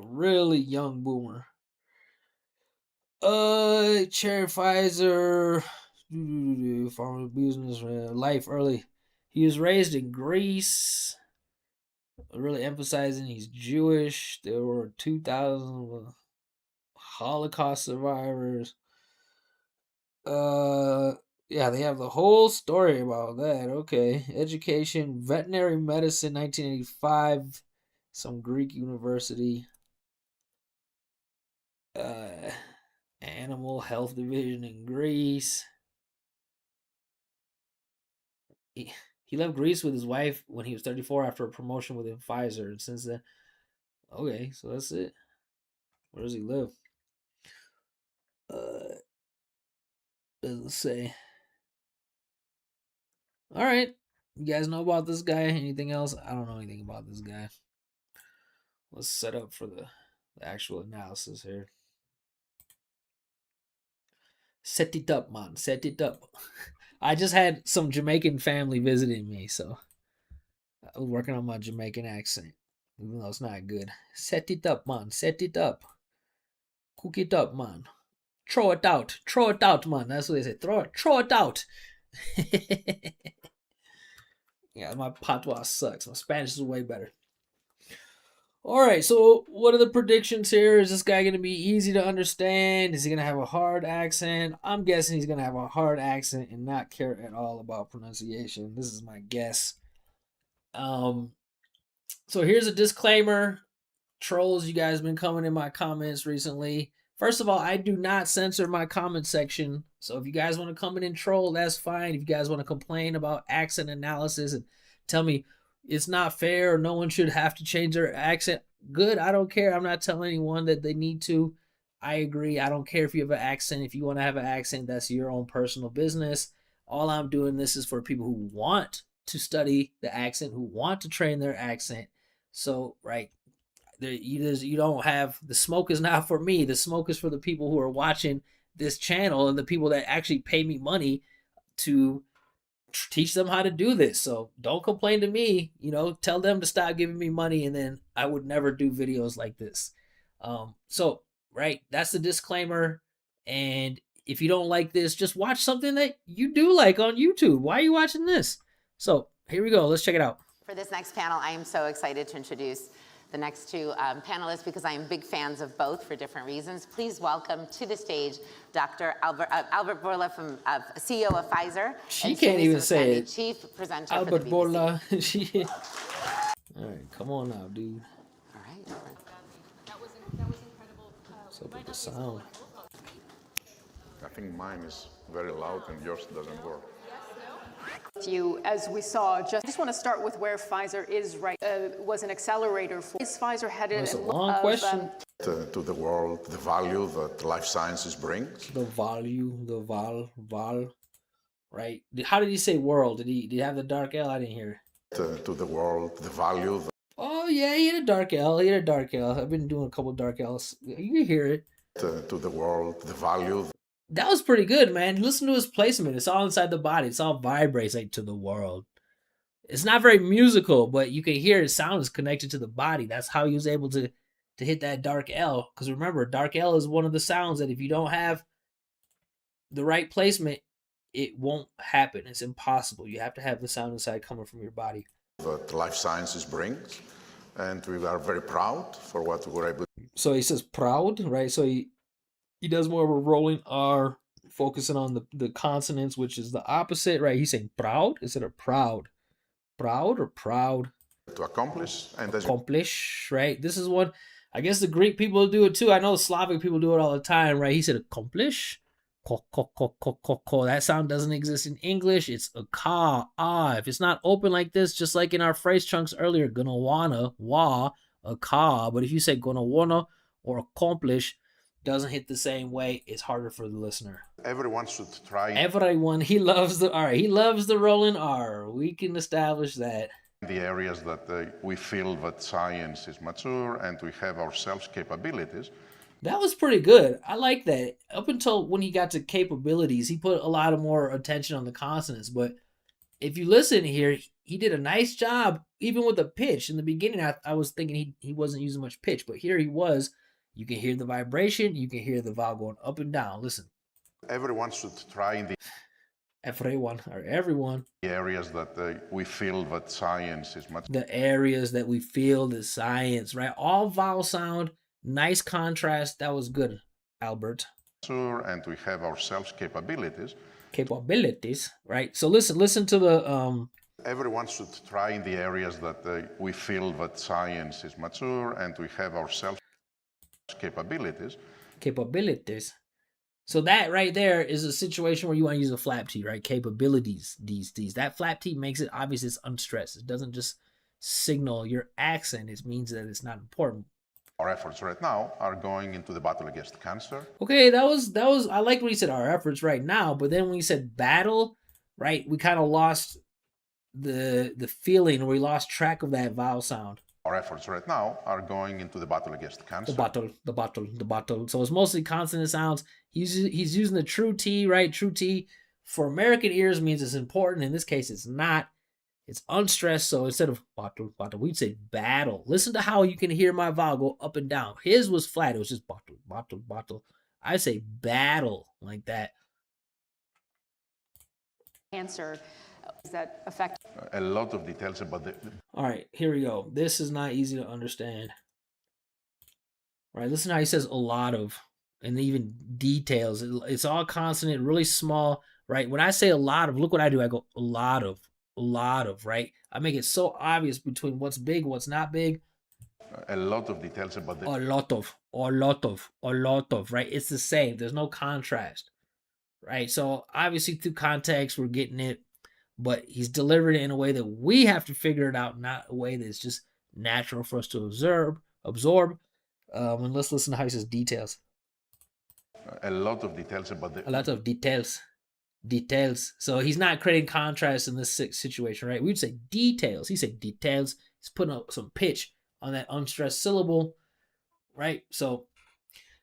really young boomer. Chair Pfizer, farmer business, life early. He was raised in Greece, really emphasizing he's Jewish. There were 2,000 Holocaust survivors. Yeah, they have the whole story about that. Okay. Education, veterinary medicine, 1985, some Greek university. Animal health division in Greece. He left Greece with his wife when he was 34 after a promotion within Pfizer. And since then, okay, so that's it. Where does he live? Doesn't say. All right. You guys know about this guy? Anything else? I don't know anything about this guy. Let's set up for the actual analysis here. Set it up, man. Set it up. I just had some Jamaican family visiting me, so I was working on my Jamaican accent, even though it's not good. Set it up, man. Set it up. Cook it up, man. Throw it out. Throw it out, man. That's what they say. Throw it out. Yeah, my patois sucks. My Spanish is way better. All right, so what are the predictions here? Is this guy going to be easy to understand? Is he going to have a hard accent? I'm guessing he's going to have a hard accent and not care at all about pronunciation. This is my guess. So here's a disclaimer. Trolls, you guys been coming in my comments recently. First of all, I do not censor my comment section. So if you guys want to come in and troll, that's fine. If you guys want to complain about accent analysis and tell me it's not fair or no one should have to change their accent, good. I don't care. I'm not telling anyone that they need to. I agree. I don't care if you have an accent. If you want to have an accent, that's your own personal business. All I'm doing this is for people who want to study the accent, who want to train their accent. So, right, you don't have, the smoke is not for me. The smoke is for the people who are watching this channel and the people that actually pay me money to teach them how to do this. So don't complain to me. Tell them to stop giving me money, and then I would never do videos like this. So right, that's the disclaimer. And if you don't like this, just watch something that you do like on YouTube. Why are you watching this? So here we go. Let's check it out. For this next panel, I am so excited to introduce the next two panelists because I am big fans of both for different reasons. Please welcome to the stage Dr. Albert Bourla, CEO of Pfizer. She can't even say it. Chief presenter Albert for the BBC. Bourla. All right, come on now, dude. All right. That was incredible. What's up with the sound? I think mine is very loud and yours doesn't work. You, as we saw, I just want to start with where Pfizer is right. Was an accelerator for. Is Pfizer headed? That's a long question. To the world, the value that life sciences brings. The value, the val, right? How did he say world? Did he have the dark L? I didn't hear. To the world, the value. Oh yeah, he had a dark L. He had a dark L. I've been doing a couple dark L's. You can hear it. To the world, the value. That was pretty good, man. Listen to his placement. It's all inside the body. It's all vibrates like to the world. It's not very musical, but you can hear his sound is connected to the body. That's how he was able to hit that dark L. Because remember, dark L is one of the sounds that if you don't have the right placement, it won't happen. It's impossible. You have to have the sound inside coming from your body. That life sciences brings. And we are very proud for what we were able to. So he says proud, right? So he does more of a rolling R, focusing on the consonants, which is the opposite, right? He's saying proud instead of proud. Proud or proud? To accomplish. And accomplish, right? This is one, I guess the Greek people do it too. I know the Slavic people do it all the time, right? He said accomplish. That sound doesn't exist in English. It's a ka, ah. If it's not open like this, just like in our phrase chunks earlier, gonna wanna, wa, a ka. But if you say gonna wanna or accomplish, doesn't hit the same way, it's harder for the listener. Everyone should try. Everyone, he loves the R. He loves the rolling R. We can establish that. the areas that we feel that science is mature and we have ourselves capabilities. That was pretty good. I like that. Up until when he got to capabilities, he put a lot of more attention on the consonants. But if you listen here, he did a nice job, even with the pitch. In the beginning, I was thinking he wasn't using much pitch, but here he was. You can hear the vibration. You can hear the vowel going up and down. Listen. Everyone should try in the Everyone. areas that we feel that science is mature. The areas that we feel the science, right? All vowel sound, nice contrast. That was good, Albert. And we have ourselves capabilities. Capabilities, right? So listen to the Everyone should try in the areas that we feel that science is mature and we have ourselves capabilities. So that right there is a situation where you want to use a flap T, right? Capabilities, these. That flap T makes it obvious it's unstressed. It doesn't just signal your accent. It means that it's not important. Our efforts right now are going into the battle against cancer. Okay, that was I like when he said our efforts right now, but then when he said battle, right, we kind of lost the feeling, or we lost track of that vowel sound. Our efforts right now are going into the battle against cancer. The battle. So it's mostly consonant sounds. He's using the true T, right? True T for American ears means it's important. In this case, it's not. It's unstressed. So instead of battle, we'd say battle. Listen to how you can hear my vowel go up and down. His was flat. It was just battle. I say battle like that. Cancer, does that affect? A lot of details about the. All right, here we go. This is not easy to understand. All right, listen how he says a lot of, and even details. It's all consonant, really small, right? When I say a lot of, look what I do. I go a lot of, right? I make it so obvious between what's big, what's not big. A lot of details about the. A lot of, right? It's the same. There's no contrast, right? So obviously through context, we're getting it, but he's delivered it in a way that we have to figure it out, not a way that's just natural for us to absorb. And let's listen to how he says details. A lot of details about the. A lot of details. So he's not creating contrast in this situation, right? We'd say details. He said details. He's putting up some pitch on that unstressed syllable, right? So,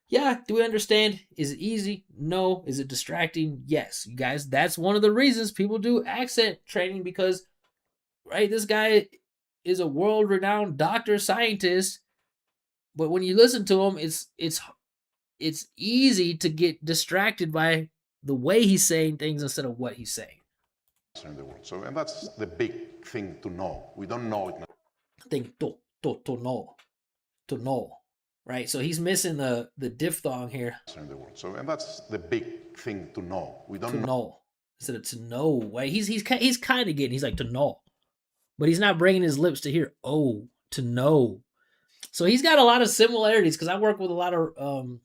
yeah, do we understand? Is it easy? No. Is it distracting? Yes. You guys, that's one of the reasons people do accent training, because, right, this guy is a world-renowned doctor, scientist, but when you listen to him, it's easy to get distracted by the way he's saying things instead of what he's saying. In the world. So, and that's the big thing to know. We don't know it. Think to know, right? So he's missing the diphthong here. In the world. So, and that's the big thing to know. We don't know instead of to know. Right? He's kind of getting. He's like to know, but he's not bringing his lips to hear. Oh, to know. So he's got a lot of similarities, because I work with a lot of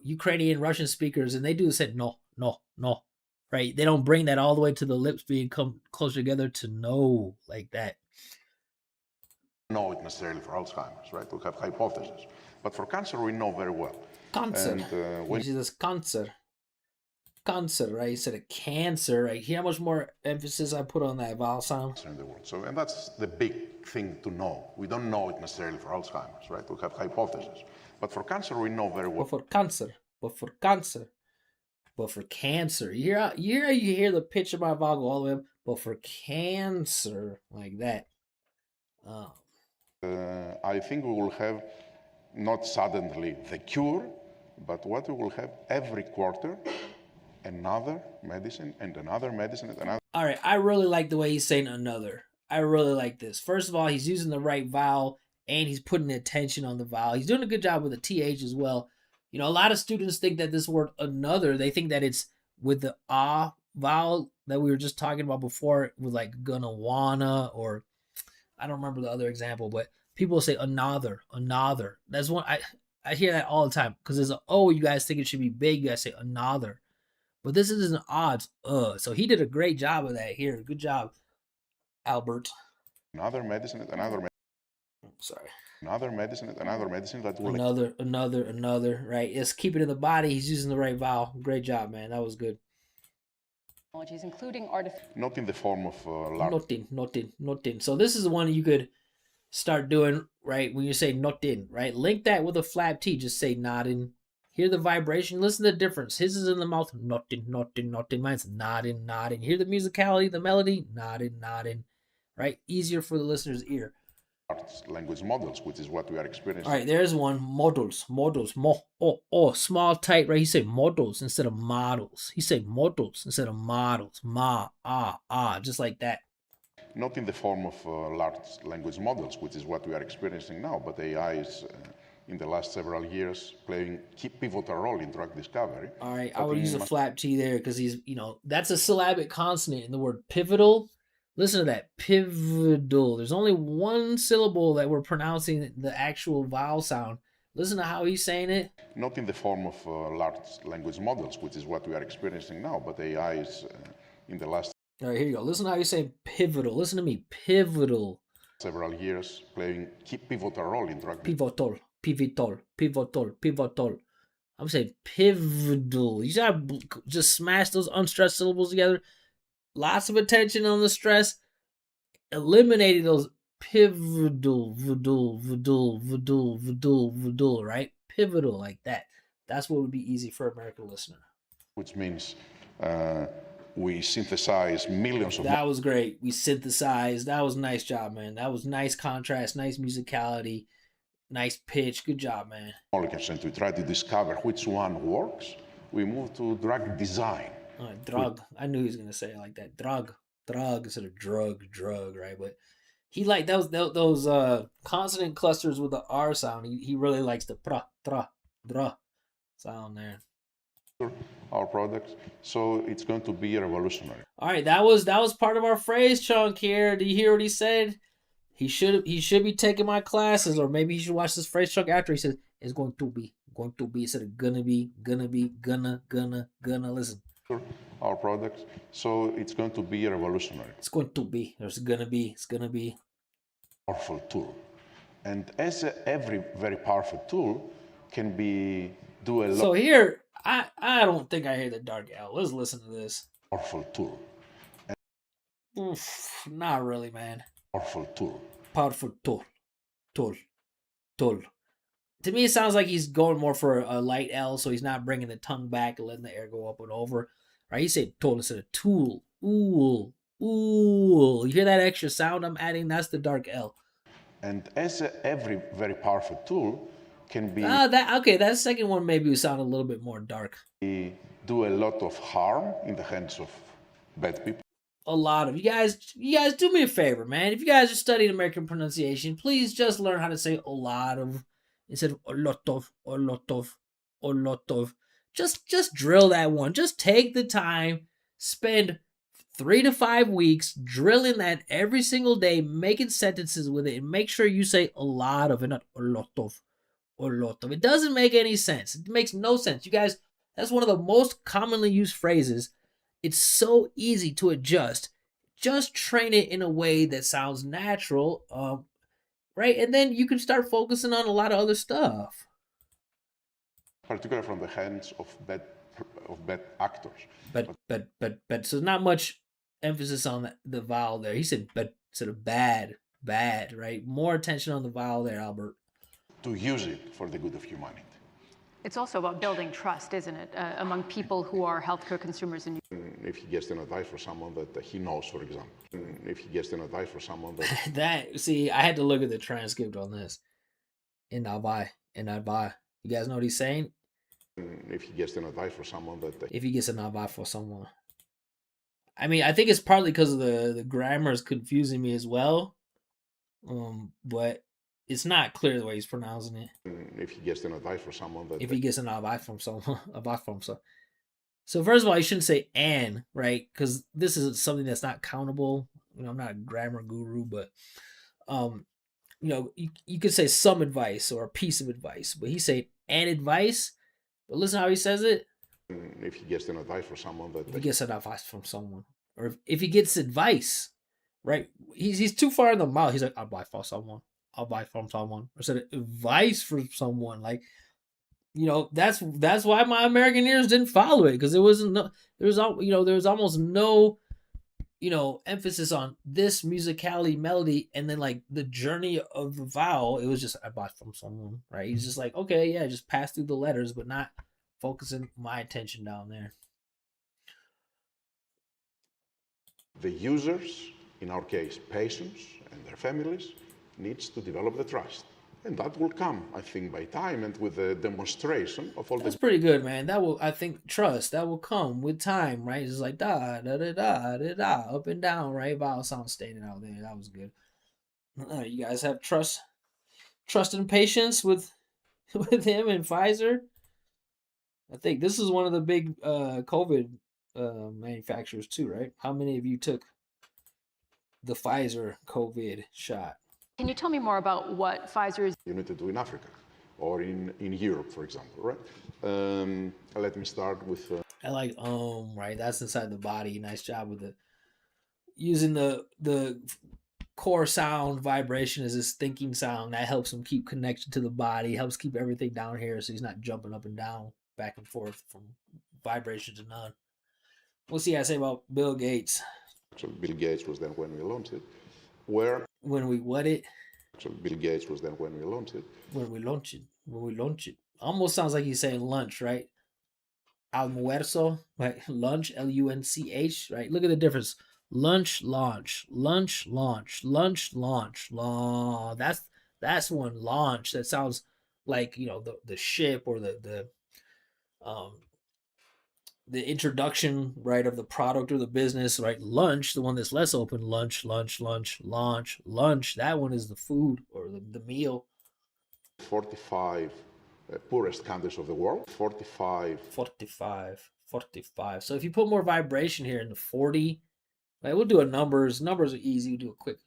Ukrainian, Russian speakers, and they do say no, right? They don't bring that all the way to the lips being come closer together to know like that. Know it necessarily for Alzheimer's, right? We have hypotheses, but for cancer we know very well. Cancer. When you see this cancer, right? Instead of cancer, right? Hear how much more emphasis I put on that vowel sound. In the world. So, and that's the big thing to know. We don't know it necessarily for Alzheimer's, right? We have hypotheses, but for cancer we know very well. But for cancer. You hear the pitch of my vowel go all the way up. But for cancer, like that. I think we will have not suddenly the cure, but what we will have every quarter, another medicine and another medicine and another. All right, I really like the way he's saying another. I really like this. First of all, he's using the right vowel, and he's putting attention on the vowel. He's doing a good job with the TH as well. You know, a lot of students think that this word another, they think that it's with the ah vowel that we were just talking about before, with like gonna wanna, or I don't remember the other example, but people say another. That's one I hear that all the time, because there's an O, you guys think it should be big, you guys say another. But this is an odds. So he did a great job of that here. Good job, Albert. Another medicine and another medicine. Sorry. Another medicine and another medicine that will. Another. Right. Let's keep it in the body. He's using the right vowel. Great job, man. That was good. technologies, including artificial. Not in the form of large. Notin. So this is the one you could start doing, right? When you say notin, right? Link that with a flap T. Just say nodding. Hear the vibration. Listen to the difference. His is in the mouth. Notin. Mine's nodding. Hear the musicality, the melody. Nodding. Right? Easier for the listener's ear. Language models, which is what we are experiencing. All right, there's one. Models. Small, tight, right? He said models instead of models. He said models instead of models. Just like that. Not in the form of large language models, which is what we are experiencing now, but AI is, in the last several years, playing key pivotal role in drug discovery. All right, I would use a flap T there because he's, that's a syllabic consonant in the word pivotal. Listen to that, pivotal. There's only one syllable that we're pronouncing the actual vowel sound. Listen to how he's saying it. Not in the form of large language models, which is what we are experiencing now, but AI is, in the last All right, here you go. Listen to how you say pivotal. Listen to me, pivotal. several years, playing key pivotal role in drug Pivotal. I'm saying pivotal. You gotta just smash those unstressed syllables together. Lots of attention on the stress. Eliminating those pivotal, right? Pivotal like that. That's what would be easy for American listener. which means we synthesize millions of. That was great. We synthesized. That was nice job, man. That was nice contrast, nice musicality, nice pitch. Good job, man. Molecules, and to try to discover which one works, we move to drug design. Drug. I knew he was gonna say it like that. Drug instead of drug, right? But he liked those consonant clusters with the R sound. He really likes the dra sound there. Our products, so it's going to be revolutionary. All right, that was part of our phrase chunk here. Do you hear what he said? He should be taking my classes, or maybe he should watch this phrase chunk after. He says it's going to be instead of gonna be, gonna. Listen. Our products, so it's going to be revolutionary. It's going to be. There's gonna be. It's gonna be. Powerful tool, and as every very powerful tool can be do a lot. So here, I don't think I hear the dark L. Let's listen to this. Powerful tool. Oof, not really, man. Powerful tool. Powerful tool. To me, it sounds like he's going more for a light L, so he's not bringing the tongue back and letting the air go up and over. Right? He said tool instead of tool. Ooh. You hear that extra sound I'm adding? That's the dark L. And as every very powerful tool can be that second one maybe would sound a little bit more dark. Do a lot of harm in the hands of bad people. A lot of you guys do me a favor, man. If you guys are studying American pronunciation, please just learn how to say a lot of instead of a lot of. Just drill that one. Just take the time, spend 3 to 5 weeks drilling that every single day, making sentences with it, and make sure you say a lot of it, not a lot of. It doesn't make any sense. It makes no sense. You guys, that's one of the most commonly used phrases. It's so easy to adjust. Just train it in a way that sounds natural, right? And then you can start focusing on a lot of other stuff. Particularly from the hands of bad actors. But so not much emphasis on the vowel there. He said but instead of bad, right? More attention on the vowel there, Albert. To use it for the good of humanity. It's also about building trust, isn't it, among people who are healthcare consumers. If he gets an advice for someone that he knows, for example. If he gets an advice for someone that... I had to look at the transcript on this. In advice. You guys know what he's saying? If he gets an advice for someone that... If he gets an advice for someone. I mean, I think it's partly because of the grammar is confusing me as well. But it's not clear the way he's pronouncing it. If he gets an advice for someone that... If he gets an advice from someone. So first of all, you shouldn't say "an," right? Because this is something that's not countable. I'm not a grammar guru, but you could say some advice or a piece of advice, but he said "an advice." But listen how he says it. If he gets an advice for someone that... If he gets an advice from someone, or if he gets advice, right? He's too far in the mouth. He's like, "I'll buy for someone. I'll buy from someone," or said advice for someone. Like that's why my American ears didn't follow it, because there was almost no emphasis on this musicality melody, and then like the journey of the vowel. It was just, I bought from someone, right? He's just like, okay, yeah, just pass through the letters, but not focusing my attention down there. The users, in our case, patients and their families, needs to develop the trust. And that will come, I think, by time and with the demonstration of all That's the pretty good, man. That will, I think, trust that will come with time, right? It's like da da da da da da, up and down, right? Vowel sound standing out there. That was good. You guys have trust and patience with him and Pfizer. I think this is one of the big COVID manufacturers too, right? How many of you took the Pfizer COVID shot? Can you tell me more about what Pfizer is? you need to do in Africa or in Europe, for example, right? Let me start with I like right. That's inside the body. Nice job with using the core sound vibration as his thinking sound. That helps him keep connection to the body. Helps keep everything down here, so he's not jumping up and down, back and forth from vibration to none. What's he got to say about Bill Gates? actually Bill Gates was then when we launched it. Where When we what it? actually Bill Gates was then when we launched it. When we launch it. When we launch it. Almost sounds like he's saying lunch, right? Almuerzo, right? Lunch, Lunch, right? Look at the difference. Lunch, launch, lunch, launch, lunch, launch. That's one launch. That sounds like the ship, or um the introduction, right, of the product or the business, right? Lunch, the one that's less open. Lunch, lunch, lunch, launch, lunch. That one is the food, or the meal. 45 poorest countries of the world. 45. 45. So if you put more vibration here in the 40, right, we'll do a numbers. Numbers are easy. We'll do a quick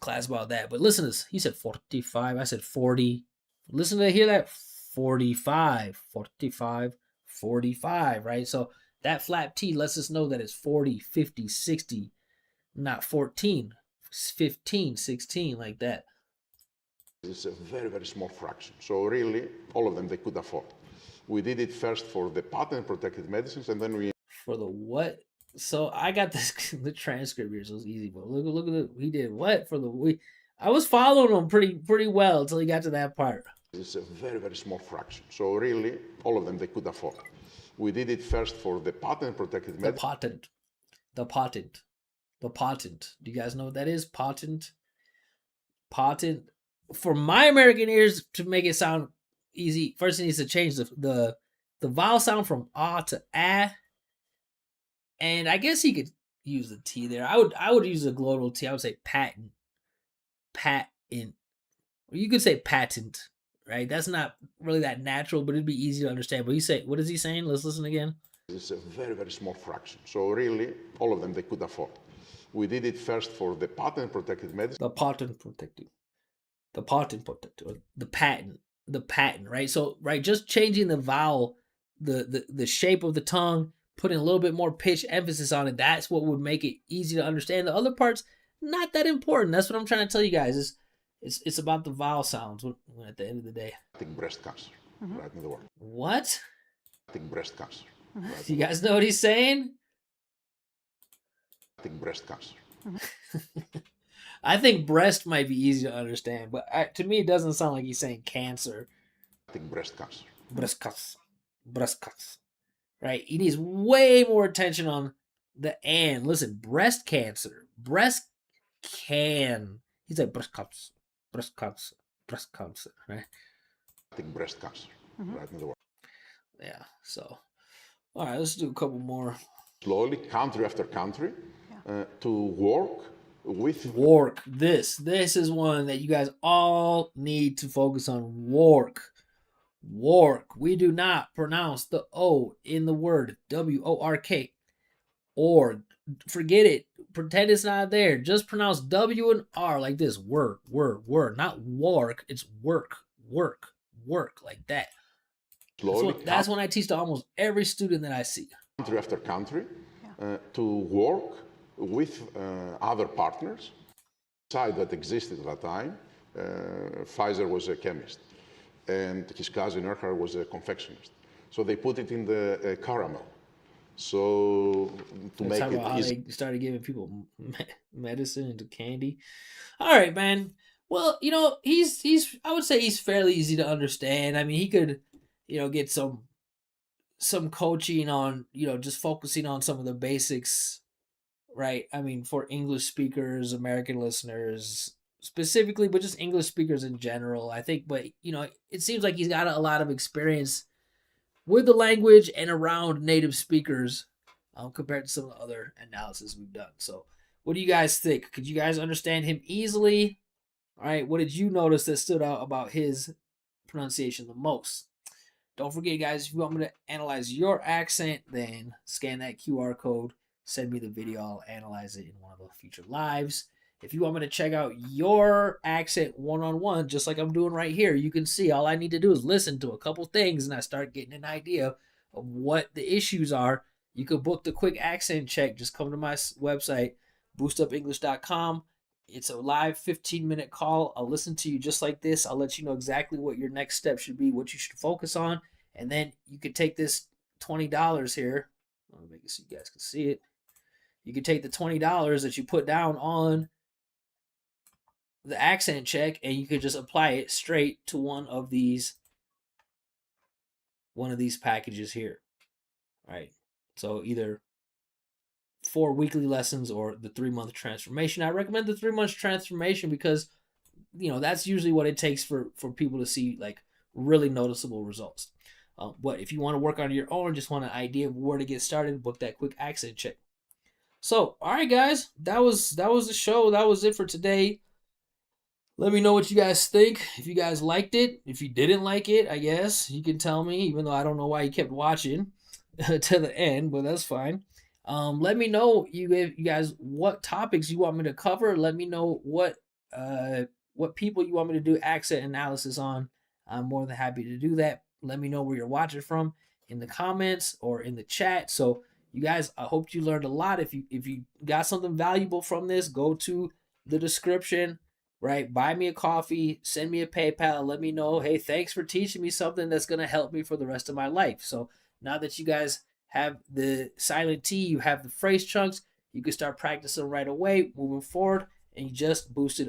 class about that. But listen to this. He said 45. I said 40. Listen to hear that. 45, 45, 45, right? So that flat T lets us know that it's 40, 50, 60, not 14, 15, 16, like that. It's a very, very small fraction. So really, all of them they could afford. We did it first for the patent protected medicines, and then we For the what? So I got this the transcript here, so it's easy. But look at he did what for the I was following him pretty well until he got to that part. It's a very, very small fraction. So really, all of them they could afford. We did it first for the patent protected The medicines. patent. Do you guys know what that is? Patent. For my American ears, to make it sound easy, first he needs to change the vowel sound from ah to ah. And I guess he could use the T there. I would use a glottal T. I would say patent. Patent. Or you could say patent, right? That's not really that natural, but it'd be easy to understand. But what is he saying? Let's listen again. It's a very, very small fraction. So really, all of them they could afford. We did it first for the patent protected medicine. The patent protected. The patent, right? So, right, just changing the vowel, the shape of the tongue, putting a little bit more pitch emphasis on it, that's what would make it easy to understand. The other parts, not that important. That's what I'm trying to tell you guys. It's about the vowel sounds at the end of the day. I think breast cancer, right in the world. What? I think breast cancer. Right You guys know what he's saying? I think breast cancer. I think breast might be easy to understand, but to me, it doesn't sound like he's saying cancer. I think breast cancer. Breast cancer. Right? He needs way more attention on the and. Listen, breast cancer. Breast can. He's like breast cancer, right? I think breast cancer, right in the world. Yeah, so. All right, let's do a couple more. Slowly, country after country, to work with Work. This is one that you guys all need to focus on. Work. We do not pronounce the O in the word WORK. Or forget it. Pretend it's not there. Just pronounce W and R like this. Work. Not work. It's work. Like that. That's when I teach to almost every student that I see. Country after country, to work with other partners. Side that existed at that time, Pfizer was a chemist. and his cousin Erhard was a confectionist. So they put it in the caramel. So to make Talk it about how easy. they started giving people medicine into candy. All right, man. Well, you know, he's I would say he's fairly easy to understand. I mean, he could, you know, get some coaching on, you know, just focusing on some of the basics, right? I mean, for English speakers, American listeners specifically, but just English speakers in general. I think, but you know, it seems like he's got a lot of experience with the language and around native speakers compared to some of the other analysis we've done. So, what do you guys think? Could you guys understand him easily? All right, what did you notice that stood out about his pronunciation the most? Don't forget, guys, if you want me to analyze your accent, then scan that QR code, send me the video, I'll analyze it in one of the future lives. If you want me to check out your accent one-on-one, just like I'm doing right here, you can see all I need to do is listen to a couple things and I start getting an idea of what the issues are. You can book the quick accent check. Just come to my website, boostupenglish.com. It's a live 15-minute call. I'll listen to you just like this. I'll let you know exactly what your next step should be, what you should focus on. And then you could take this $20 here. I'll make it so you guys can see it. You could take the $20 that you put down on the accent check and you could just apply it straight to one of these packages here. Right. So either 4 weekly lessons or the 3-month transformation. I recommend the 3 months transformation because, you know, that's usually what it takes for people to see like really noticeable results. But if you want to work on your own, just want an idea of where to get started, book that quick accent check. So, all right, guys, that was the show. That was it for today. Let me know what you guys think. If you guys liked it, if you didn't like it, I guess you can tell me, even though I don't know why you kept watching to the end, but that's fine. Let me know you guys what topics you want me to cover. Let me know what people you want me to do accent analysis on. I'm more than happy to do that. Let me know where you're watching from in the comments or in the chat. So you guys, I hope you learned a lot. If you got something valuable from this, go to the description, right? Buy me a coffee, send me a PayPal, let me know, hey, thanks for teaching me something that's gonna help me for the rest of my life. So now that you guys have the silent T, you have the phrase chunks, you can start practicing right away, moving forward, and you just boosted